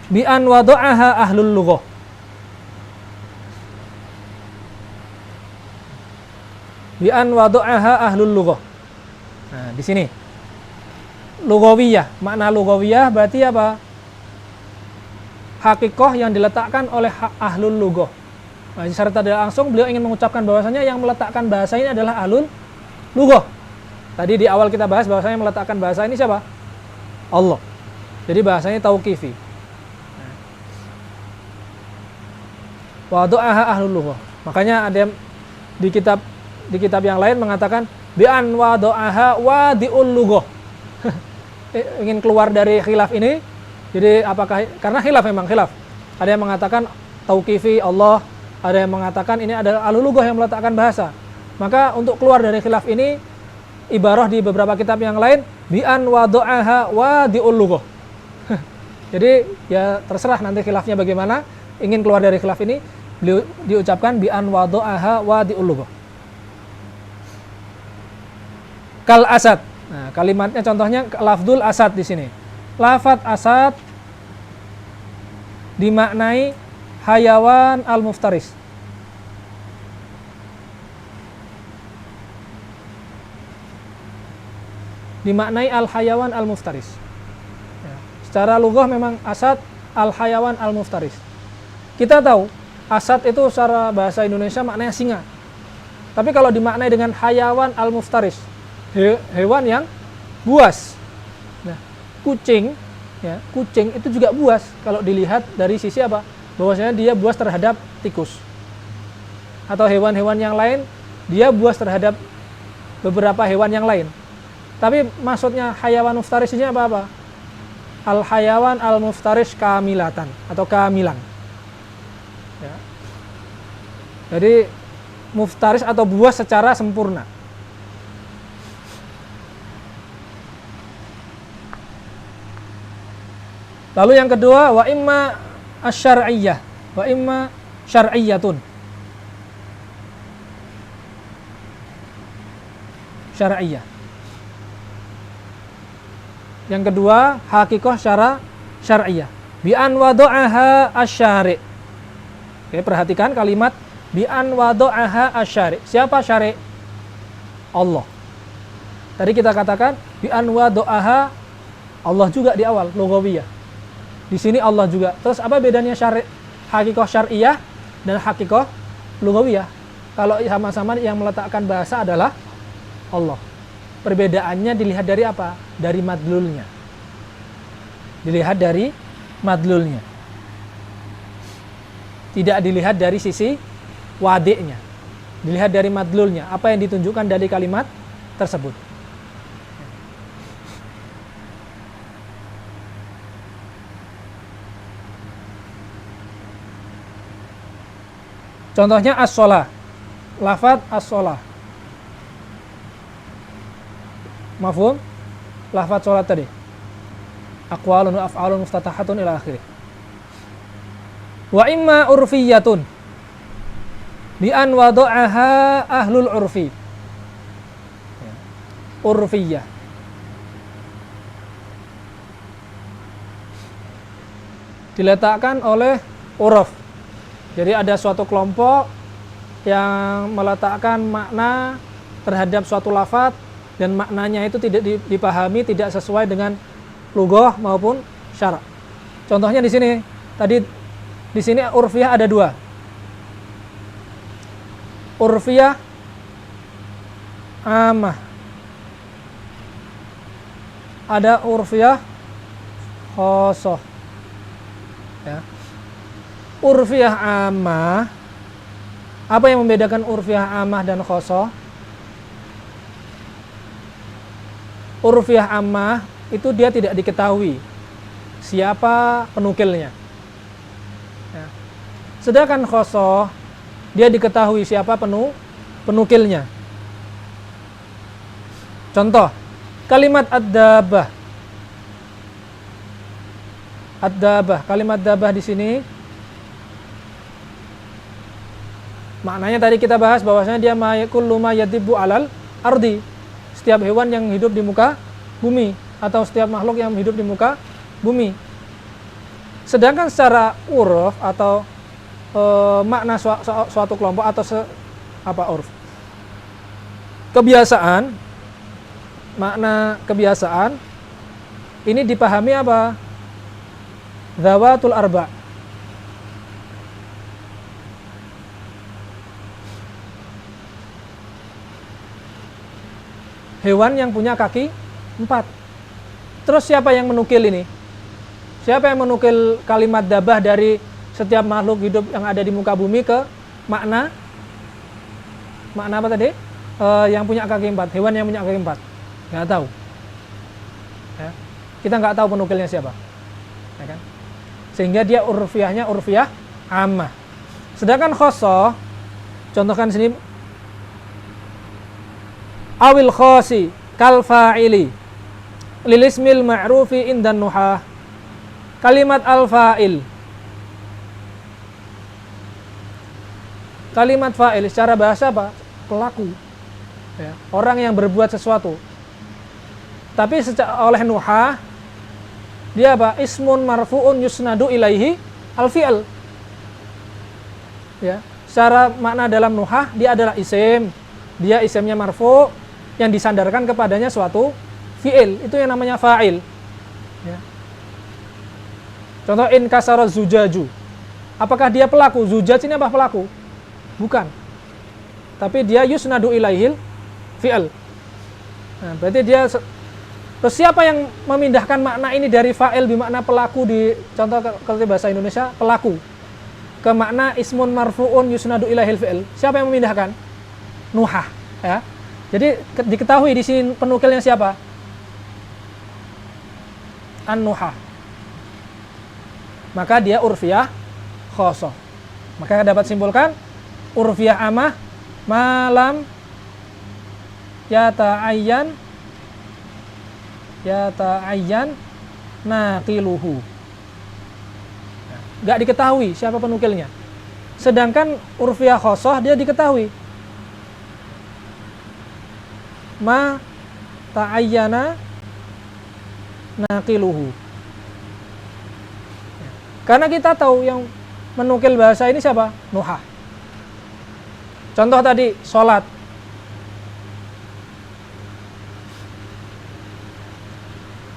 Bi an wada'aha ahlul lughah. Bi an wada'aha ahlul lughah. Nah, di sini lughawiyah, makna lughawiyah berarti apa? Hakikah yang diletakkan oleh ahlul lughah. Nah, secara tidak langsung beliau ingin mengucapkan bahwasanya yang meletakkan bahasa ini adalah ahlul lughah. Tadi di awal kita bahas bahwasanya yang meletakkan bahasa ini siapa? Allah. Jadi bahasanya tauqifi. Wada'aha ahlul lughah. Makanya ada di kitab yang lain mengatakan bi an wada'aha wadi'ul lughah. Ingin keluar dari khilaf ini. Jadi apakah karena khilaf memang khilaf. Ada yang mengatakan tauqifi Allah, ada yang mengatakan ini adalah ahlul lughah yang meletakkan bahasa. Maka untuk keluar dari khilaf ini, ibarah di beberapa kitab yang lain bi an wada'aha wadi'ul lughah. Jadi ya terserah nanti khilafnya bagaimana. Ingin keluar dari khilaf ini, beliau diucapkan bi an wada'aha wadi'ul lughah. Kal asad. Nah, kalimatnya contohnya lafdul asad di sini. Lafat asad dimaknai hayawan al-muftaris. Dimaknai al-hayawan al-muftaris. Ya. Secara lughah memang asad al-hayawan al-muftaris. Kita tahu asad itu secara bahasa Indonesia maknanya singa. Tapi kalau dimaknai dengan hayawan al-muftaris, hewan yang buas. Nah, kucing itu juga buas kalau dilihat dari sisi apa? Bahwasanya dia buas terhadap tikus. Atau hewan-hewan yang lain, dia buas terhadap beberapa hewan yang lain. Tapi maksudnya hayawan muftaris ini apa? Al-hayawan al-muftaris kamilatan atau kamilan. Ya. Jadi muftaris atau buas secara sempurna. Lalu yang kedua wa imma asy-syar'iyyah wa imma syar'iyyatun. Syar'iyyah. Yang kedua hakikah secara syar'iyyah. Bi an wada'aha asy-syari'. Oke, perhatikan kalimat bi an wada'aha asy-syari'. Siapa syari'? Allah. Tadi kita katakan bi an wada'aha Allah juga di awal, lughawiyah. Di sini Allah juga. Terus apa bedanya hakikah syar'iyah dan hakikah lughawiyah? Kalau sama-sama yang meletakkan bahasa adalah Allah. Perbedaannya dilihat dari apa? Dari madlulnya. Dilihat dari madlulnya. Tidak dilihat dari sisi wadiknya, dilihat dari madlulnya, apa yang ditunjukkan dari kalimat tersebut. Contohnya as-shalah, lafadz as-shalah. Mafhum? Lafadz sholat tadi. Aqwalun wa af'alun muftatahatun ila akhirih. Wa imma urfiyatun bi an wada'aha ahlul urfi. Urfiyah. Diletakkan oleh uruf. Jadi ada suatu kelompok yang meletakkan makna terhadap suatu lafadz dan maknanya itu tidak dipahami, tidak sesuai dengan lughah maupun syara'. Contohnya di sini, tadi di sini urfiyah ada dua. Urfiyah amah. Ada urfiyah khosoh. Ya. Urfiyah amah, apa yang membedakan urfiyah amah dan khosoh? Urfiyah amah itu dia tidak diketahui siapa penukilnya. Ya. Sedangkan khosoh dia diketahui siapa penukilnya. Contoh, kalimat ad-dabah. Ad-dabah, kalimat dabah di sini maknanya tadi kita bahas bahwasanya dia kullu ma yadibbu alal ardi. Setiap hewan yang hidup di muka bumi atau setiap makhluk yang hidup di muka bumi. Sedangkan secara uruf atau makna suatu kelompok atau uruf. Kebiasaan, makna kebiasaan ini dipahami apa? Dzawatul arba'. Hewan yang punya kaki 4. Terus siapa yang menukil ini? Siapa yang menukil kalimat dabah dari setiap makhluk hidup yang ada di muka bumi ke makna apa tadi? Yang punya kaki 4, hewan yang punya kaki 4. Nggak tahu. Ya. Kita nggak tahu penukilnya siapa. Ya kan? Sehingga dia urfiyahnya urfiyah ammah. Sedangkan khosoh, contohkan sini, awil khosi kal fa'ili lil ismil ma'rufi indan nuhah. Kalimat al-fa'il, kalimat fa'il secara bahasa apa? Pelaku, ya, orang yang berbuat sesuatu. Tapi oleh nuhah dia apa? Ismun marfu'un yusnadu ilaihi al-fi'al. Ya, secara makna dalam nuhah dia adalah isim. Dia isimnya marfu' yang disandarkan kepadanya suatu fi'il. Itu yang namanya fa'il. Ya. Contoh in kasara zujaju. Apakah dia pelaku? Zujaj ini apa pelaku? Bukan. Tapi dia yusnadu ilaihil fi'il. Nah, berarti dia. Terus siapa yang memindahkan makna ini dari fa'il bermakna pelaku di contoh kalau bahasa Indonesia pelaku ke makna ismun marfu'un yusnadu ilaihil fi'il? Siapa yang memindahkan? Nuhah, ya. Jadi diketahui di sini penukilnya siapa? An-nuhah. Maka dia urfiyah khosoh. Maka dapat simpulkan urfiyah amah malam yata'ayyan naqiluhu. Gak diketahui siapa penukilnya. Sedangkan urfiyah khosoh dia diketahui. Ma ta'ayyana naqiluhu. Karena kita tahu yang menukil bahasa ini siapa? Nuhah. Contoh tadi, sholat.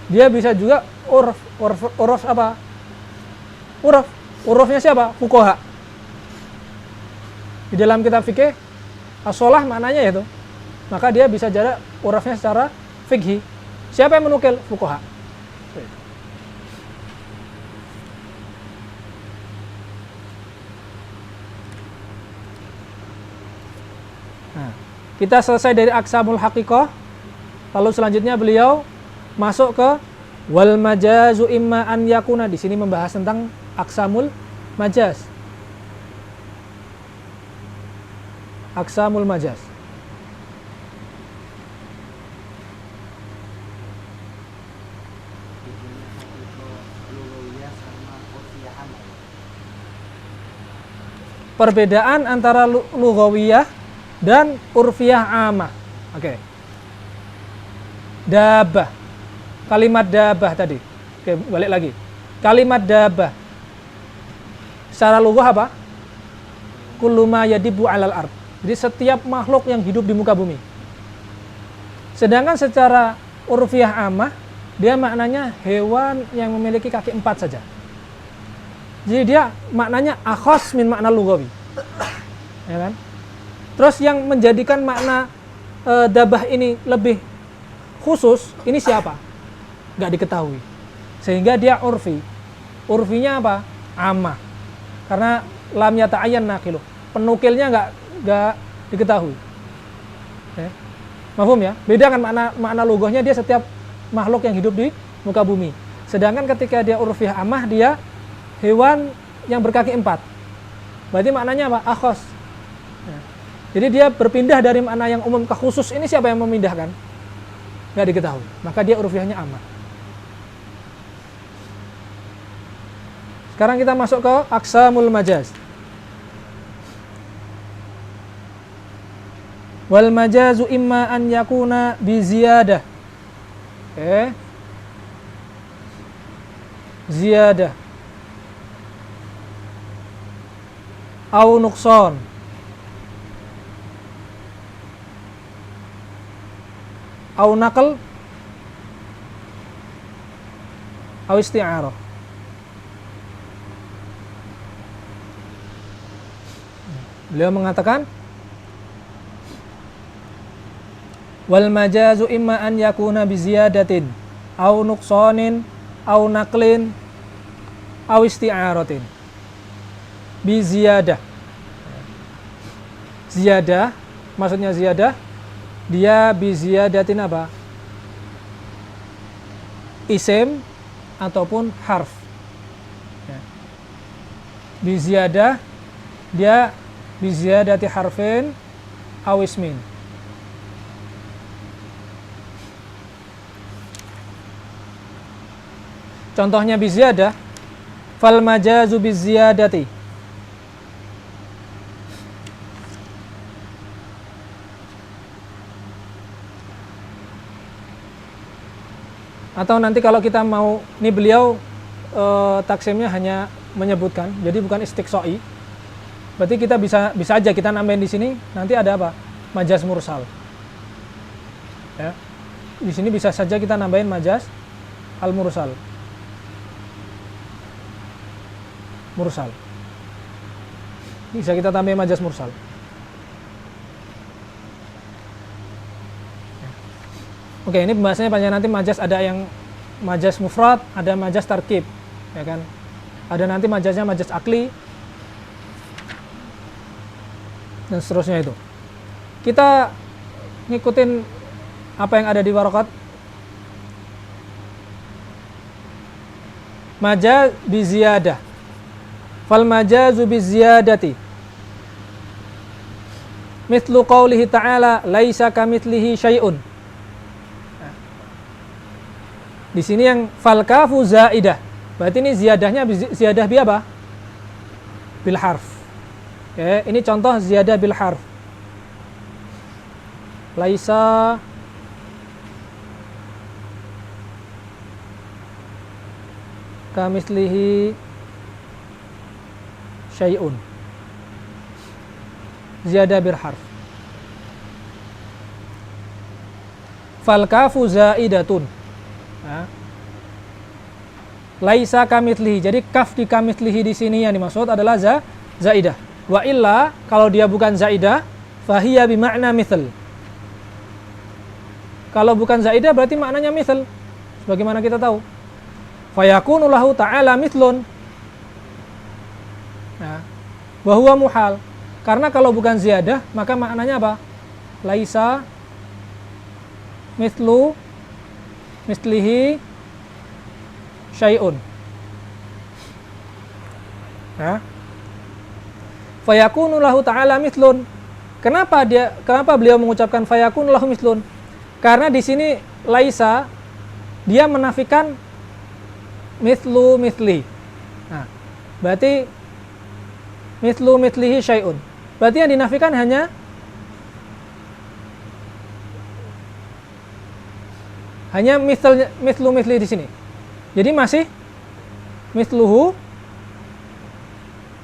Dia bisa juga uruf apa? Urufnya siapa? Fuqaha. Di dalam kitab fikih, as-sholah maknanya itu. Maka dia bisa jadi urufnya secara fikih. Siapa yang menukil? Fuqaha. Nah, kita selesai dari aqsamul haqiqah, lalu selanjutnya beliau masuk ke wal majazu imma an yakuna. Di sini membahas tentang aqsamul majaz. Aqsamul majaz. Perbedaan antara lughawiyah dan urfiyah amah. Oke. Dabah. Kalimat dabah tadi. Oke, balik lagi. Kalimat dabah. Secara lughah apa? Kullu ma yadibu 'alal ard. Jadi setiap makhluk yang hidup di muka bumi. Sedangkan secara urfiyah amah, dia maknanya hewan yang memiliki kaki 4 saja. Jadi dia maknanya akhas min makna lughawi. Ya kan? Terus yang menjadikan makna dabah ini lebih khusus, ini siapa? Nggak diketahui. Sehingga dia urfi. Urfinya apa? Amah. Karena lam yata'ayyan naqilu. Penukilnya nggak diketahui. Ya. Mafhum ya? Beda kan makna lughahnya, dia setiap makhluk yang hidup di muka bumi. Sedangkan ketika dia urfiyah amah, dia hewan yang berkaki 4. Berarti maknanya apa? Akhos. Ya. Jadi dia berpindah dari makna yang umum ke khusus. Ini siapa yang memindahkan? Nggak diketahui. Maka dia urfiyahnya amah. Sekarang kita masuk ke aqsamul majaz. Wal majazu imma an yakuna bi ziyadah. Oke. Ziyadah. Au nuqsan. Au naql. Au isti'arah. Beliau mengatakan wal majazu imma an yakuna bi ziyadatin au nuqsanin au naqlin au isti'aratin. Bi ziyadah. Ziyadah, maksudnya ziyadah, dia bi ziyadatin apa? Isim ataupun harf. Ya. Bi ziyadah, dia bi ziyadati harfin aw ismin. Contohnya bi ziyadah, fal majazu bi ziyadati. Atau nanti kalau kita mau, ini beliau taksimnya hanya menyebutkan, jadi bukan istiqsoi. Berarti kita bisa aja kita nambahin di sini, nanti ada apa? Majaz mursal. Ya. Di sini bisa saja kita nambahin majaz al mursal. Mursal. Bisa kita tambahin majaz mursal. Oke, ini pembahasannya panjang, nanti majaz ada yang majaz mufrad, ada majaz tarkib, ya kan? Ada nanti majaznya majaz akli dan seterusnya itu. Kita ngikutin apa yang ada di warokat. Majaz bi ziyadah. Fal majazu bi ziyadati. Mithlu qaulihi ta'ala laisa kamitslihi syai'un. Di sini yang fal kafu zaidah. Berarti ini ziyadahnya ziyadah bi apa? Bil harf. Oke, ini contoh ziyadah bil harf. Laisa kamitslihi syai'un. Ziyadah bil harf. Fal kafu zaidatun. Nah. Laisa kamitslihi. Jadi kaf di kamitslihi di sini yang dimaksud adalah zaidah. Wa illa kalau dia bukan zaidah, fahiya bi makna mithal. Kalau bukan zaidah berarti maknanya mithal. Sebagaimana kita tahu. Fayakunu lahu ta'ala mithlun. Nah, wa huwa muhal. Karena kalau bukan ziyadah, maka maknanya apa? laisa mithlu mislihi syai'un. Ya. Fayakunu lahu ta'ala mithlun. Kenapa beliau mengucapkan fayakunu lahu mithlun? Karena di sini laisa dia menafikan mithlu mithli. Nah, berarti mithlu mithlihi syai'un. Berarti yang dinafikan hanya mithlu mithli di sini. Jadi masih mithluhu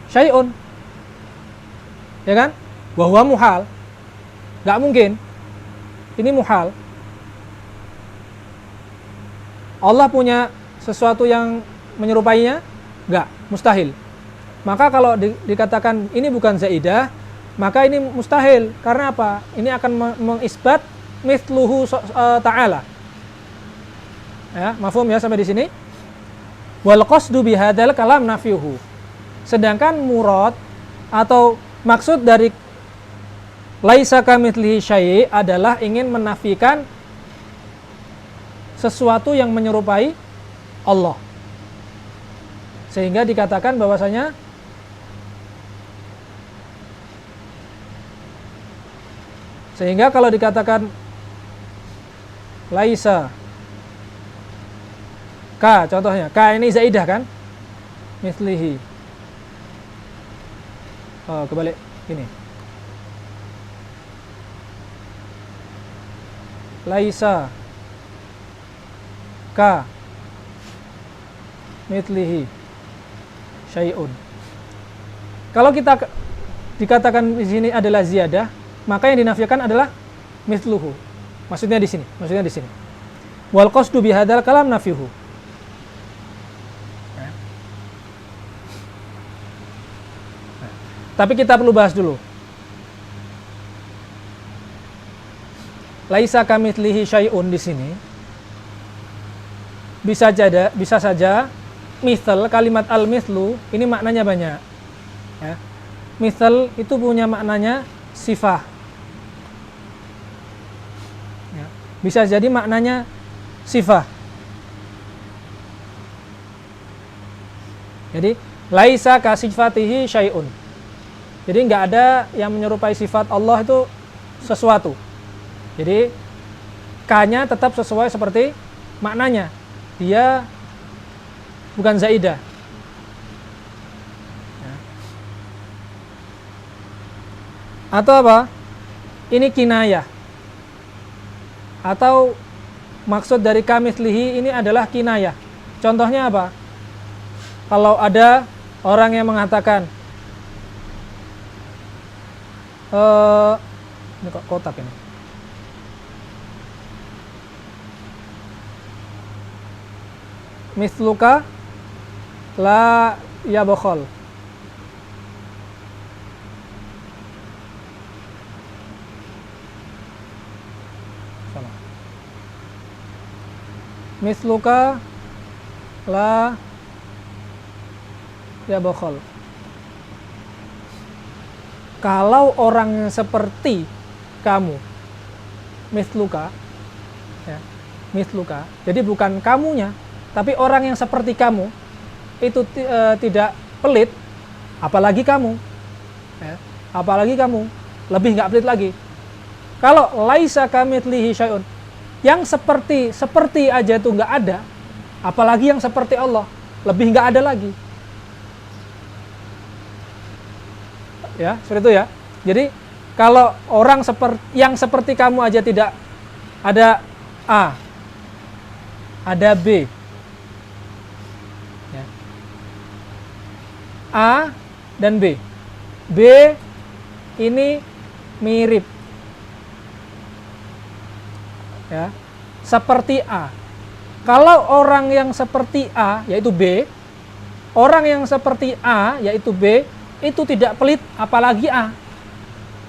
syai'un. Ya kan? Wa huwa muhal. Enggak mungkin. Ini muhal. Allah punya sesuatu yang menyerupainya? Enggak, mustahil. Maka kalau dikatakan ini bukan zaidah, maka ini mustahil. Karena apa? Ini akan mengisbat mithluhu ta'ala. Ya, mafhum ya sampai di sini? Wal qasdu bihadzal kalam nafyuhu. Sedangkan murad atau maksud dari laisa kamitslihi syai' adalah ingin menafikan sesuatu yang menyerupai Allah. Sehingga dikatakan bahwasanya kalau dikatakan laisa ka, contohnya ka ini zaidah kan, mislihi, kebalik ini, laisa ka mislihi syai'un. Kalau kita dikatakan di sini adalah ziyadah, maka yang dinafikan adalah mithluhu. Maksudnya di sini. Wal qasdu bihadzal kalam nafyuhu. Tapi kita perlu bahas dulu. Laisa kamitslihi syai'un di sini bisa saja misal, kalimat al-mithlu ini maknanya banyak. Ya. Misal itu punya maknanya sifah. Ya. Bisa jadi maknanya sifah. Jadi laisa ka sifatihi syai'un. Jadi nggak ada yang menyerupai sifat Allah itu sesuatu. Jadi K-nya tetap sesuai seperti maknanya. Dia bukan zaidah. Ya. Atau apa? Ini kinayah. Atau maksud dari kamitslihi ini adalah kinayah. Contohnya apa? Kalau ada orang yang mengatakan ini kok kotak ini. Misluka la yabkhal. Salah. Misluka la yabkhal. Kalau orang yang seperti kamu, misluka, ya, misluka, jadi bukan kamunya, tapi orang yang seperti kamu itu tidak pelit, apalagi kamu, ya, apalagi kamu, lebih nggak pelit lagi. Kalau laisa kamitslihi syai'un, yang seperti aja itu nggak ada, apalagi yang seperti Allah, lebih nggak ada lagi. Ya, seperti itu ya. Jadi kalau orang yang seperti kamu aja tidak ada A, ada B, ya. A dan B. B ini mirip, ya, seperti A. Kalau orang yang seperti A yaitu B, orang yang seperti A yaitu B itu tidak pelit, apalagi A,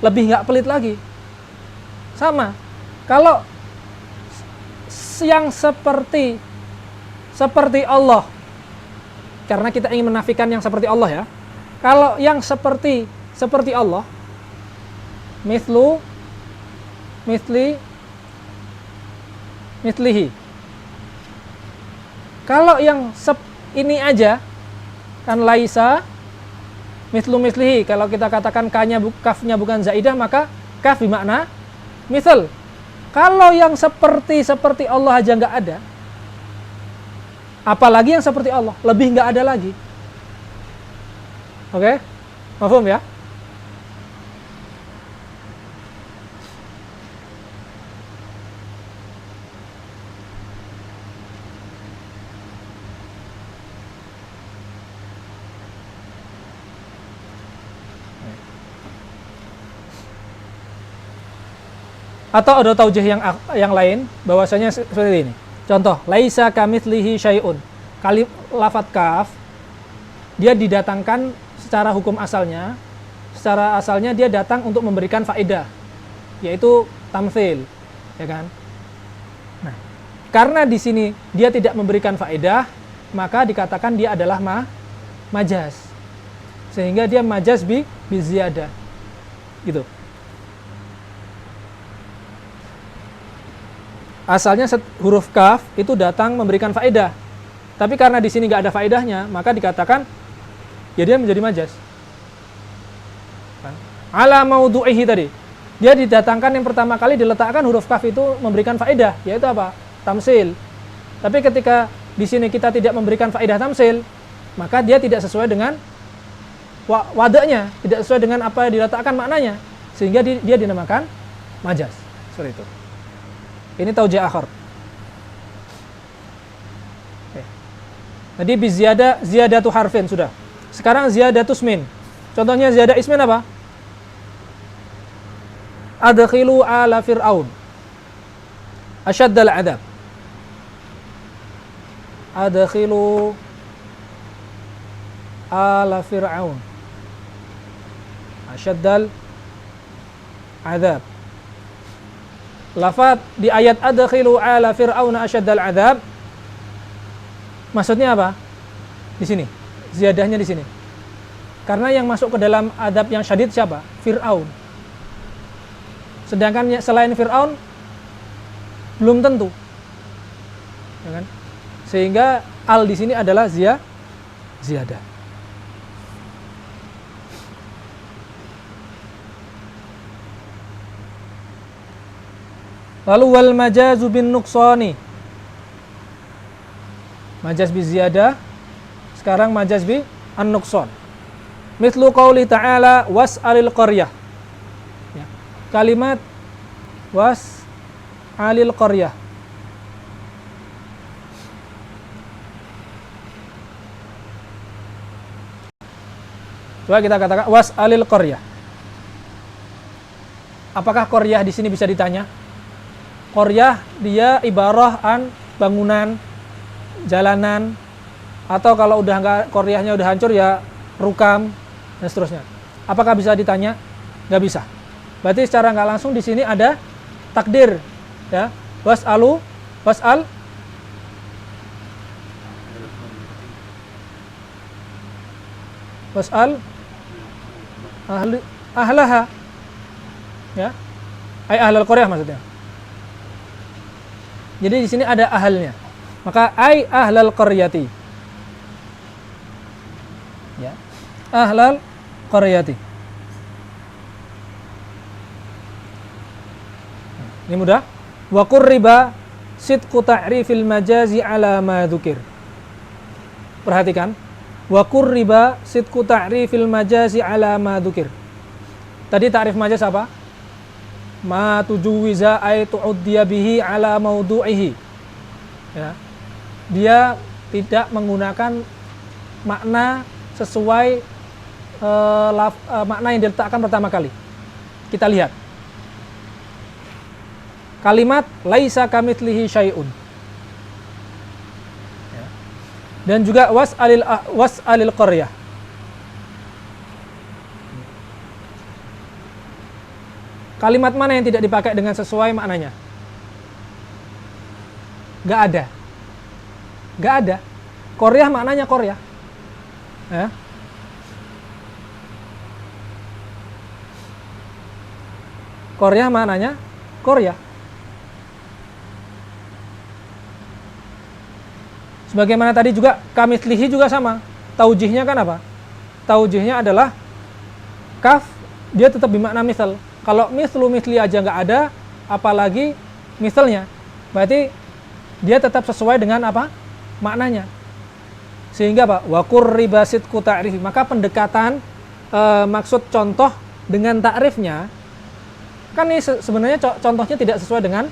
lebih nggak pelit lagi. Sama, kalau yang seperti Allah, karena kita ingin menafikan yang seperti Allah ya. Kalau yang seperti Allah, mithlu mislihi. Kalau yang ini aja kan laisa mislihi, kalau kita katakan kafnya bukan zaidah, maka kaf bermakna misal. Kalau yang seperti Allah aja nggak ada, apalagi yang seperti Allah, lebih nggak ada lagi. Oke? Paham ya? Atau ada taujih yang lain bahwasanya seperti ini. Contoh, laisa kamitslihi syai'un. Lafadz kaf dia didatangkan secara hukum asalnya. Secara asalnya dia datang untuk memberikan faedah, yaitu tamtsil, ya kan? Nah, karena di sini dia tidak memberikan faedah, maka dikatakan dia adalah majaz. Sehingga dia majaz bi ziyadah. Gitu. Asalnya huruf kaf itu datang memberikan faedah, tapi karena di sini nggak ada faedahnya, maka dikatakan ya dia menjadi majaz. Ala maudhu'ihi tadi, dia didatangkan yang pertama kali diletakkan huruf kaf itu memberikan faedah, yaitu apa? Tamsil. Tapi ketika di sini kita tidak memberikan faedah tamsil, maka dia tidak sesuai dengan wadahnya, tidak sesuai dengan apa yang diletakkan maknanya, sehingga dia dinamakan majaz. Seperti itu. Ini taujih akhar. Oke. Tadi bi ziyadatu harfin sudah. Sekarang ziyadatu ismin. Contohnya ziyadah ismin apa? Adkhilu ala fir'aun asyaddal adab. Adkhilu ala fir'aun asyaddal adab. Lafaz di ayat adkhilu ala fir'auna asyaddal adzab, maksudnya apa? Di sini, ziyadahnya di sini. Karena yang masuk ke dalam adab yang syadid siapa? Fir'aun. Sedangkan selain Fir'aun belum tentu. Ya kan? Sehingga al di sini adalah ziyadah. Lalu wal majazu bin nuqsani. Majaz bi ziyadah. Sekarang majaz bi an-nuqsan. Mithlu qauli ta'ala was'alil qaryah. Ya. Kalimat was'alil qaryah. Coba kita katakan was'alil qaryah. Apakah qaryah di sini bisa ditanya? Qaryah dia ibarah an bangunan, jalanan, atau kalau udah enggak qaryahnya udah hancur ya rukam dan seterusnya. Apakah bisa ditanya? Nggak bisa. Berarti secara nggak langsung di sini ada takdir, ya. Was'al ahlaha, ya. Ahlal qaryah maksudnya. Jadi di sini ada ahalnya. Maka ahlal qaryati. Ya. Ahlal qaryati. Ini mudah. Wa qurriba sidqu ta'rifil majazi ala ma dzukir. Perhatikan. Wa qurriba sidqu ta'rifil majazi ala ma dzukir. Tadi ta'rif majaz apa? Ma tujuwiza ay tu'uddiya bihi ala maudu'ihi. Ya. Dia tidak menggunakan makna sesuai makna yang diletakkan pertama kali. Kita lihat. Kalimat laisa kamitslihi syai'un. Ya. Dan juga was'alil qaryah. Kalimat mana yang tidak dipakai dengan sesuai maknanya? Gak ada. Gak ada. Qaryah maknanya qaryah. Ya. Qaryah maknanya qaryah. Sebagaimana tadi juga kamitslihi juga sama. Taujihnya kan apa? Taujihnya adalah kaf, dia tetap bermakna misal. Kalau misli aja nggak ada, apalagi misalnya, berarti dia tetap sesuai dengan apa? Maknanya. Sehingga apa? Wa qurriba sidqu ta'rif. Maka pendekatan maksud contoh dengan takrifnya, kan ini sebenarnya contohnya tidak sesuai dengan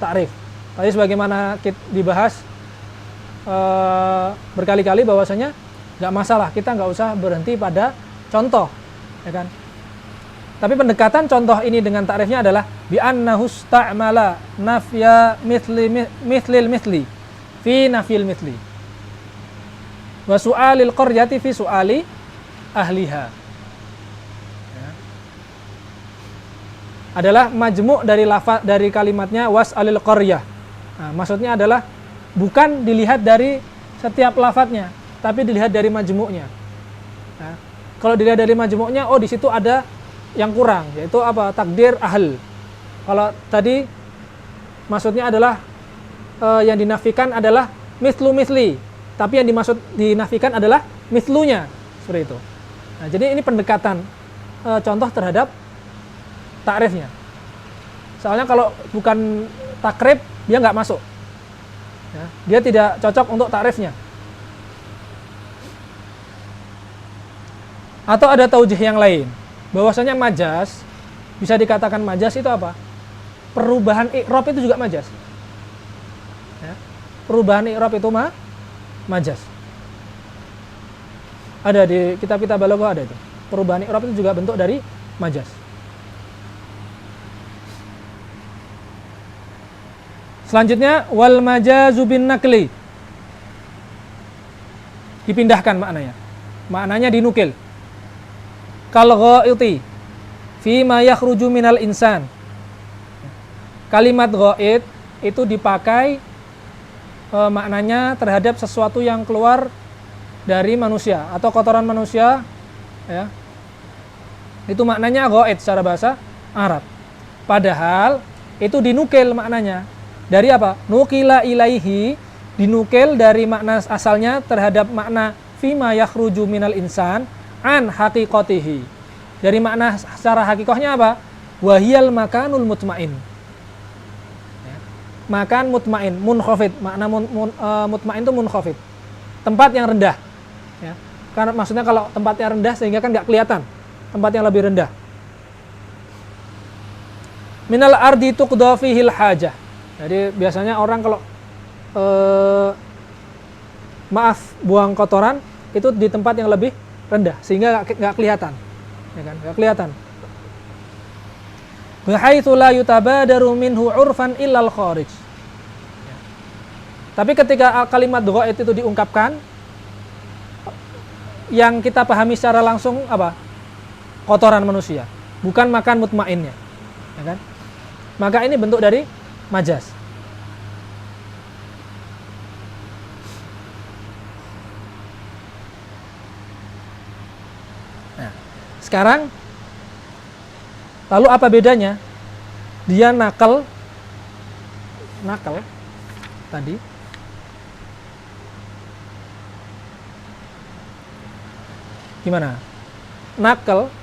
takrif. Tadi sebagaimana kita dibahas berkali-kali bahwasanya nggak masalah, kita nggak usah berhenti pada contoh, ya kan? Tapi pendekatan contoh ini dengan takrifnya adalah bi annahu sta'mala nafya mithlil mithli fi nafyil mithli wa su'alil qaryati fi su'ali ahliha. Ya. Adalah majmu' dari lafaz dari kalimatnya was'alil qaryah. Nah, maksudnya adalah bukan dilihat dari setiap lafadznya, tapi dilihat dari majmu'nya. Nah, kalau dilihat dari majmu'nya, oh di situ ada yang kurang, yaitu apa? Takdir ahl. Kalau tadi maksudnya adalah yang dinafikan adalah misli, tapi yang dinafikan adalah mislunya, seperti itu. Nah, jadi ini pendekatan contoh terhadap takrifnya. Soalnya kalau bukan takrib, dia nggak masuk. Ya, dia tidak cocok untuk takrifnya. Atau ada taujih yang lain, bahwasanya majas, bisa dikatakan majas itu apa? Perubahan i'rab itu juga majas. Ya, perubahan i'rab itu majas. Ada di kitab-kitab balaghah ada itu. Perubahan i'rab itu juga bentuk dari majas. Selanjutnya wal majazu bin nakli. Dipindahkan maknanya. Maknanya dinukil. Kal ghaiti fi ma yakhruju minal insan. Kalimat ghait itu dipakai maknanya terhadap sesuatu yang keluar dari manusia atau kotoran manusia, ya. Itu maknanya ghait secara bahasa Arab. Padahal itu dinukil maknanya. Dari apa? Nukila ilaihi, dinukil dari makna asalnya terhadap makna fima yakhruju minal insan an haqiqatihi. Dari makna secara hakikahnya apa? Wahiyal makanul mutmain. Ya. Makan mutmain, munkhafid. Makna mutmain itu munkhafid. Tempat yang rendah. Ya. Karena maksudnya kalau tempatnya rendah sehingga kan nggak kelihatan. Tempat yang lebih rendah. Minal ardi tuqda fihil hajah. Jadi biasanya orang kalau buang kotoran itu di tempat yang lebih rendah sehingga nggak kelihatan, ya kan? Nggak kelihatan. Bihaitsu la yutabadaru minhu urfan illal kharij. Ya. Tapi ketika kalimat ghait itu diungkapkan, yang kita pahami secara langsung apa? Kotoran manusia, bukan makan mutmainnya, ya kan? Maka ini bentuk dari majas. Nah, sekarang lalu apa bedanya? Dia nakal tadi. Gimana? Nakal,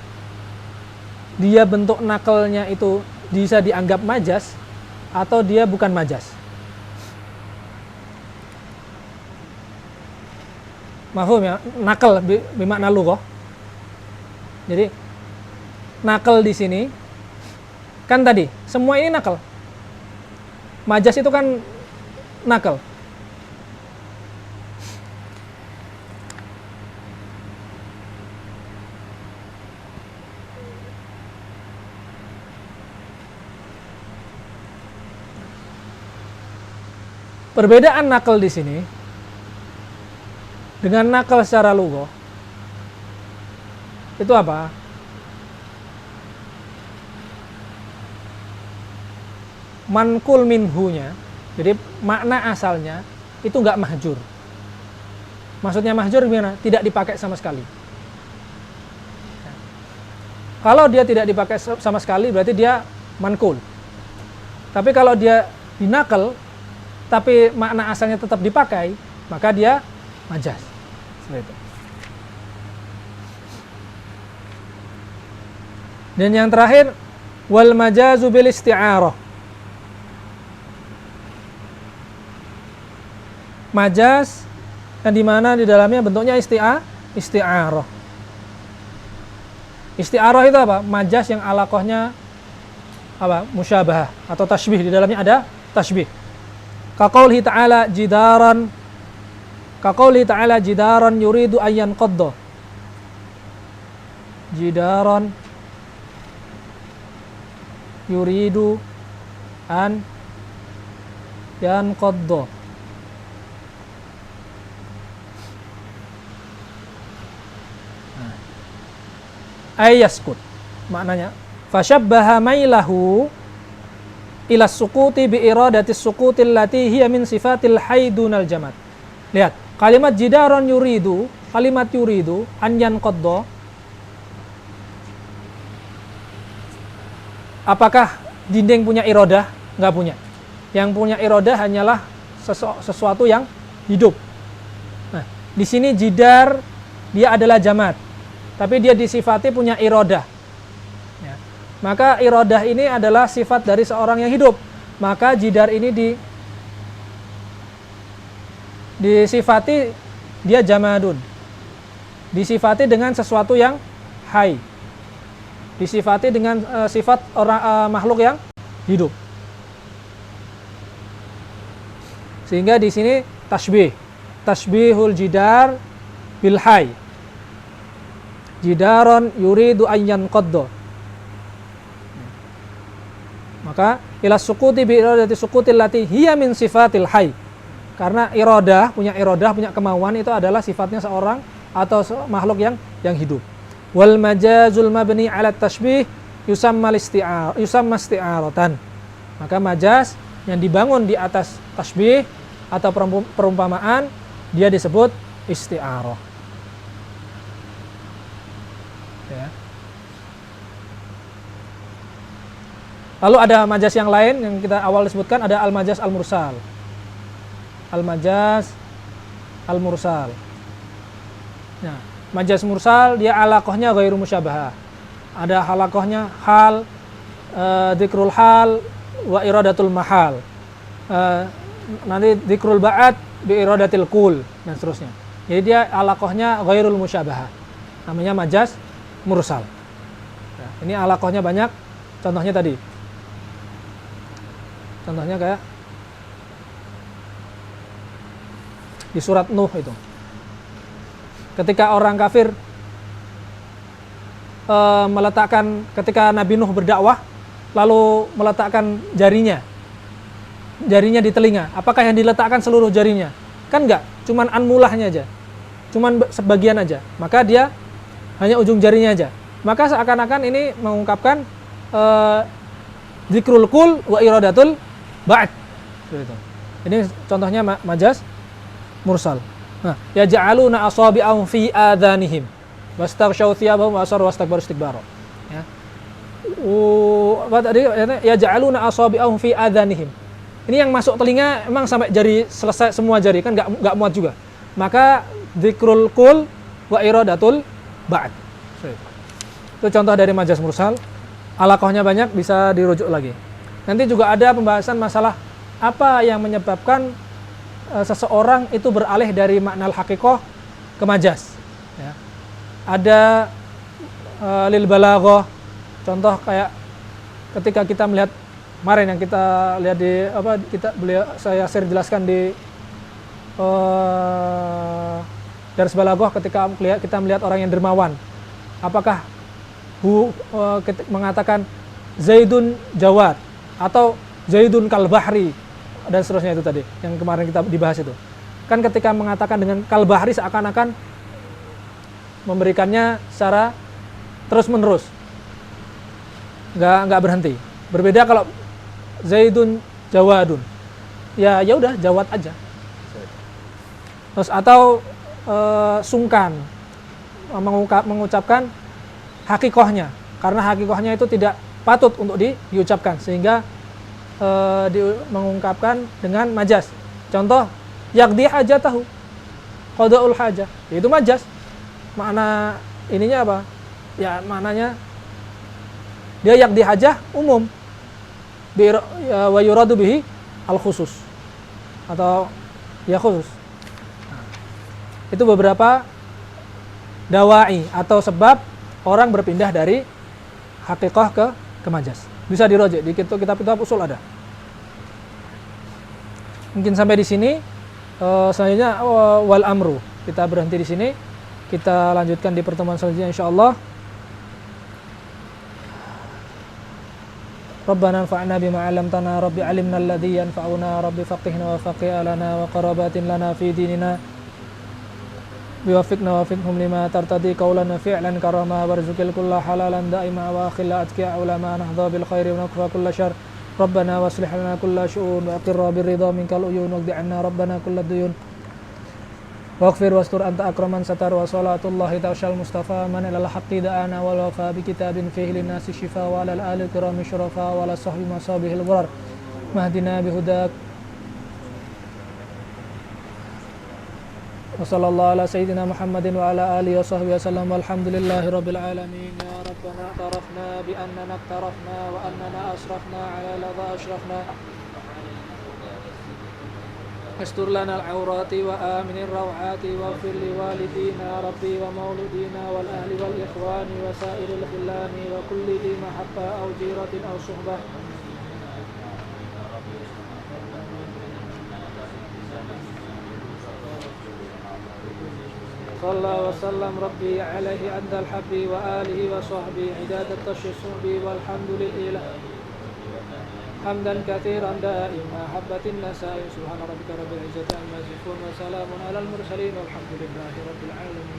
dia bentuk nakalnya itu bisa dianggap majas atau dia bukan majas. Mafhum ya? Nakal bermakna lughah. Jadi nakal di sini kan tadi semua ini nakal. Majas itu kan nakal. Perbedaan nakal di sini dengan nakal secara lughah itu apa? Mankul minhunya, jadi makna asalnya itu nggak mahjur. Maksudnya mahjur gimana? Tidak dipakai sama sekali. Kalau dia tidak dipakai sama sekali berarti dia mankul. Tapi kalau dia dinakal, tapi makna asalnya tetap dipakai, maka dia majaz. Seperti itu. Dan yang terakhir, wal majazu bil isti'arah. Majaz yang dimana di dalamnya bentuknya isti'arah. Isti'arah itu apa? Majaz yang alaqahnya apa? Musyabahah atau tasbih, di dalamnya ada tasbih. Kaqaulihi ta'ala jidaran, kaqaulihi ta'ala jidaran yuridu ayyan qadda. Jidaran yuridu an yanqadda. Ayaskut, maknanya fashabbaha mailahu ila suquti bi iradatis suqutil lati hiya min sifatil haidunal jamad. Lihat, kalimat jidaron yuridu, kalimat yuridu an yanqadda, apakah dinding punya iradah? Enggak punya. Yang punya iradah hanyalah sesuatu yang hidup. Nah, di sini jidar dia adalah jamad, tapi dia disifati punya iradah. Ya. Maka iradah ini adalah sifat dari seorang yang hidup. Maka jidar ini disifati dia jamadun. Disifati dengan sesuatu yang hai. Disifati dengan sifat orang makhluk yang hidup. Sehingga di sini tasbihul jidar bil hai. Jidaron yuridu ayyan qaddo. Maka ila suquti bi iradati suqutil lati hiya min sifatil hayy. Karena punya kemauan itu adalah sifatnya seorang atau makhluk yang hidup. Wal majazul mabni ala tashbih yusamma isti'aratan. Maka majaz yang dibangun di atas tasbih atau perumpamaan dia disebut isti'arah. Ya. Lalu ada majaz yang lain yang kita awal sebutkan, ada al-majaz al-mursal. Al-majaz al-mursal. Nah, majaz mursal dia alaqahnya ghairu musyabahah. Ada halaqahnya hal, dzikrul hal wa iradatul mahal. Nanti dzikrul ba'at bi iradatil kul dan seterusnya. Jadi dia alaqahnya ghairul musyabahah. Namanya majaz mursal. Ya, ini alaqahnya banyak. Contohnya tadi. Contohnya kayak di surat Nuh itu. Ketika orang kafir meletakkan, ketika Nabi Nuh berdakwah lalu meletakkan jarinya di telinga, apakah yang diletakkan seluruh jarinya? Kan enggak, cuman anmulahnya aja. Cuman sebagian aja. Maka dia hanya ujung jarinya aja. Maka seakan-akan ini mengungkapkan dzikrul kul wa iradatul ba'd. Ini contohnya majaz mursal. Nah, yaj'aluna asabi'ahum fi adhanihim wastaghshaw thiyabahum wa asarru wastakbaru istikbara. Ya. Apa tadi? Yaj'aluna asabi'ahum fi adhanihim. Ini yang masuk telinga emang sampai jari selesai semua jari, kan enggak muat juga. Maka dzikrul kul wa iradatul ba'd. Itu contoh dari majaz mursal. Alaqahnya banyak, bisa dirujuk lagi. Nanti juga ada pembahasan masalah apa yang menyebabkan seseorang itu beralih dari makna al-haqiqah ke majaz. Ya. Ada lil balaghah. Contoh kayak ketika kita melihat kemarin yang kita lihat di saya share jelaskan di Dars Balaghah, ketika kita melihat orang yang dermawan, apakah mengatakan Zaidun Jawad atau Zaidun Kalbahri dan seterusnya itu tadi yang kemarin kita dibahas itu. Kan ketika mengatakan dengan Kalbahri seakan-akan memberikannya secara terus-menerus, nggak berhenti. Berbeda kalau Zaidun Jawadun, ya udah Jawad aja. Terus atau sungkan mengucapkan hakikohnya, karena hakikohnya itu tidak patut untuk diucapkan, sehingga mengungkapkan dengan majas. Contoh, yaqdi hajatahu, qada'ul hajah, itu majas. Makna ininya apa? Ya maknanya dia yaqdi hajah umum, wa yuradu bihi al khusus, atau ya khusus. Nah, itu beberapa dawai atau sebab orang berpindah dari hakikah ke majas. Bisa dirojek di kitab-kitab usul ada. Mungkin sampai di sini. Selanjutnya wal amru. Kita berhenti di sini. Kita lanjutkan di pertemuan selanjutnya insyaallah. Rabbana anfa'na bima 'allamtana, rabbi 'allimna alladhi yanfa'una, rabbi faqihna wa faqih lana wa qarabatin lana fi dinina. Biwafiqna wa fiqhum lima tartadi qawlan wa fi'lan karama warzuqil kulla halalan da'ima wa akhilla atqiya ulama nahdha bil khairi wa nakfa kulla syarr. Rabbana waslih lana kulla syu'un wa aqirra birridha minkal uyun waqdi 'anna rabbana kulla duyun. Waghfir wastur anta akraman satar wa salatullahi ta'ashal mustafa man ilal haqqi da'ana wal wafa bi kitabin fihi linnasi shifa wa alal ali kirami syurafa wa ala sahbi masabihil ghurar mahdina bihudak. Wa sallallahu ala sayyidina Muhammadin wa ala alihi wa sahbihi wasallam walhamdulillahi rabbil alamin. Ya Rabbana tarafna bi annana tarafna wa annana asrafna ala ladha ashrafna. Astur lana al-awrati wa aminir rawati wa fir li walidina rabbi wa mauludina wal ahli wal ikhwani wa sairil khillani wa kulli li mahabba aw jiratin aw suhbah. Sallallahu wa sallam rabbi alaihi andal habbi wa alihi wa sahbihi idadat tashissubi walhamdulillah hamdan katsiran da'ima habbatin nasai subhana rabbika rabbil izzati amma yasifun wa salamun alal mursalin walhamdulillahi rabbil alamin.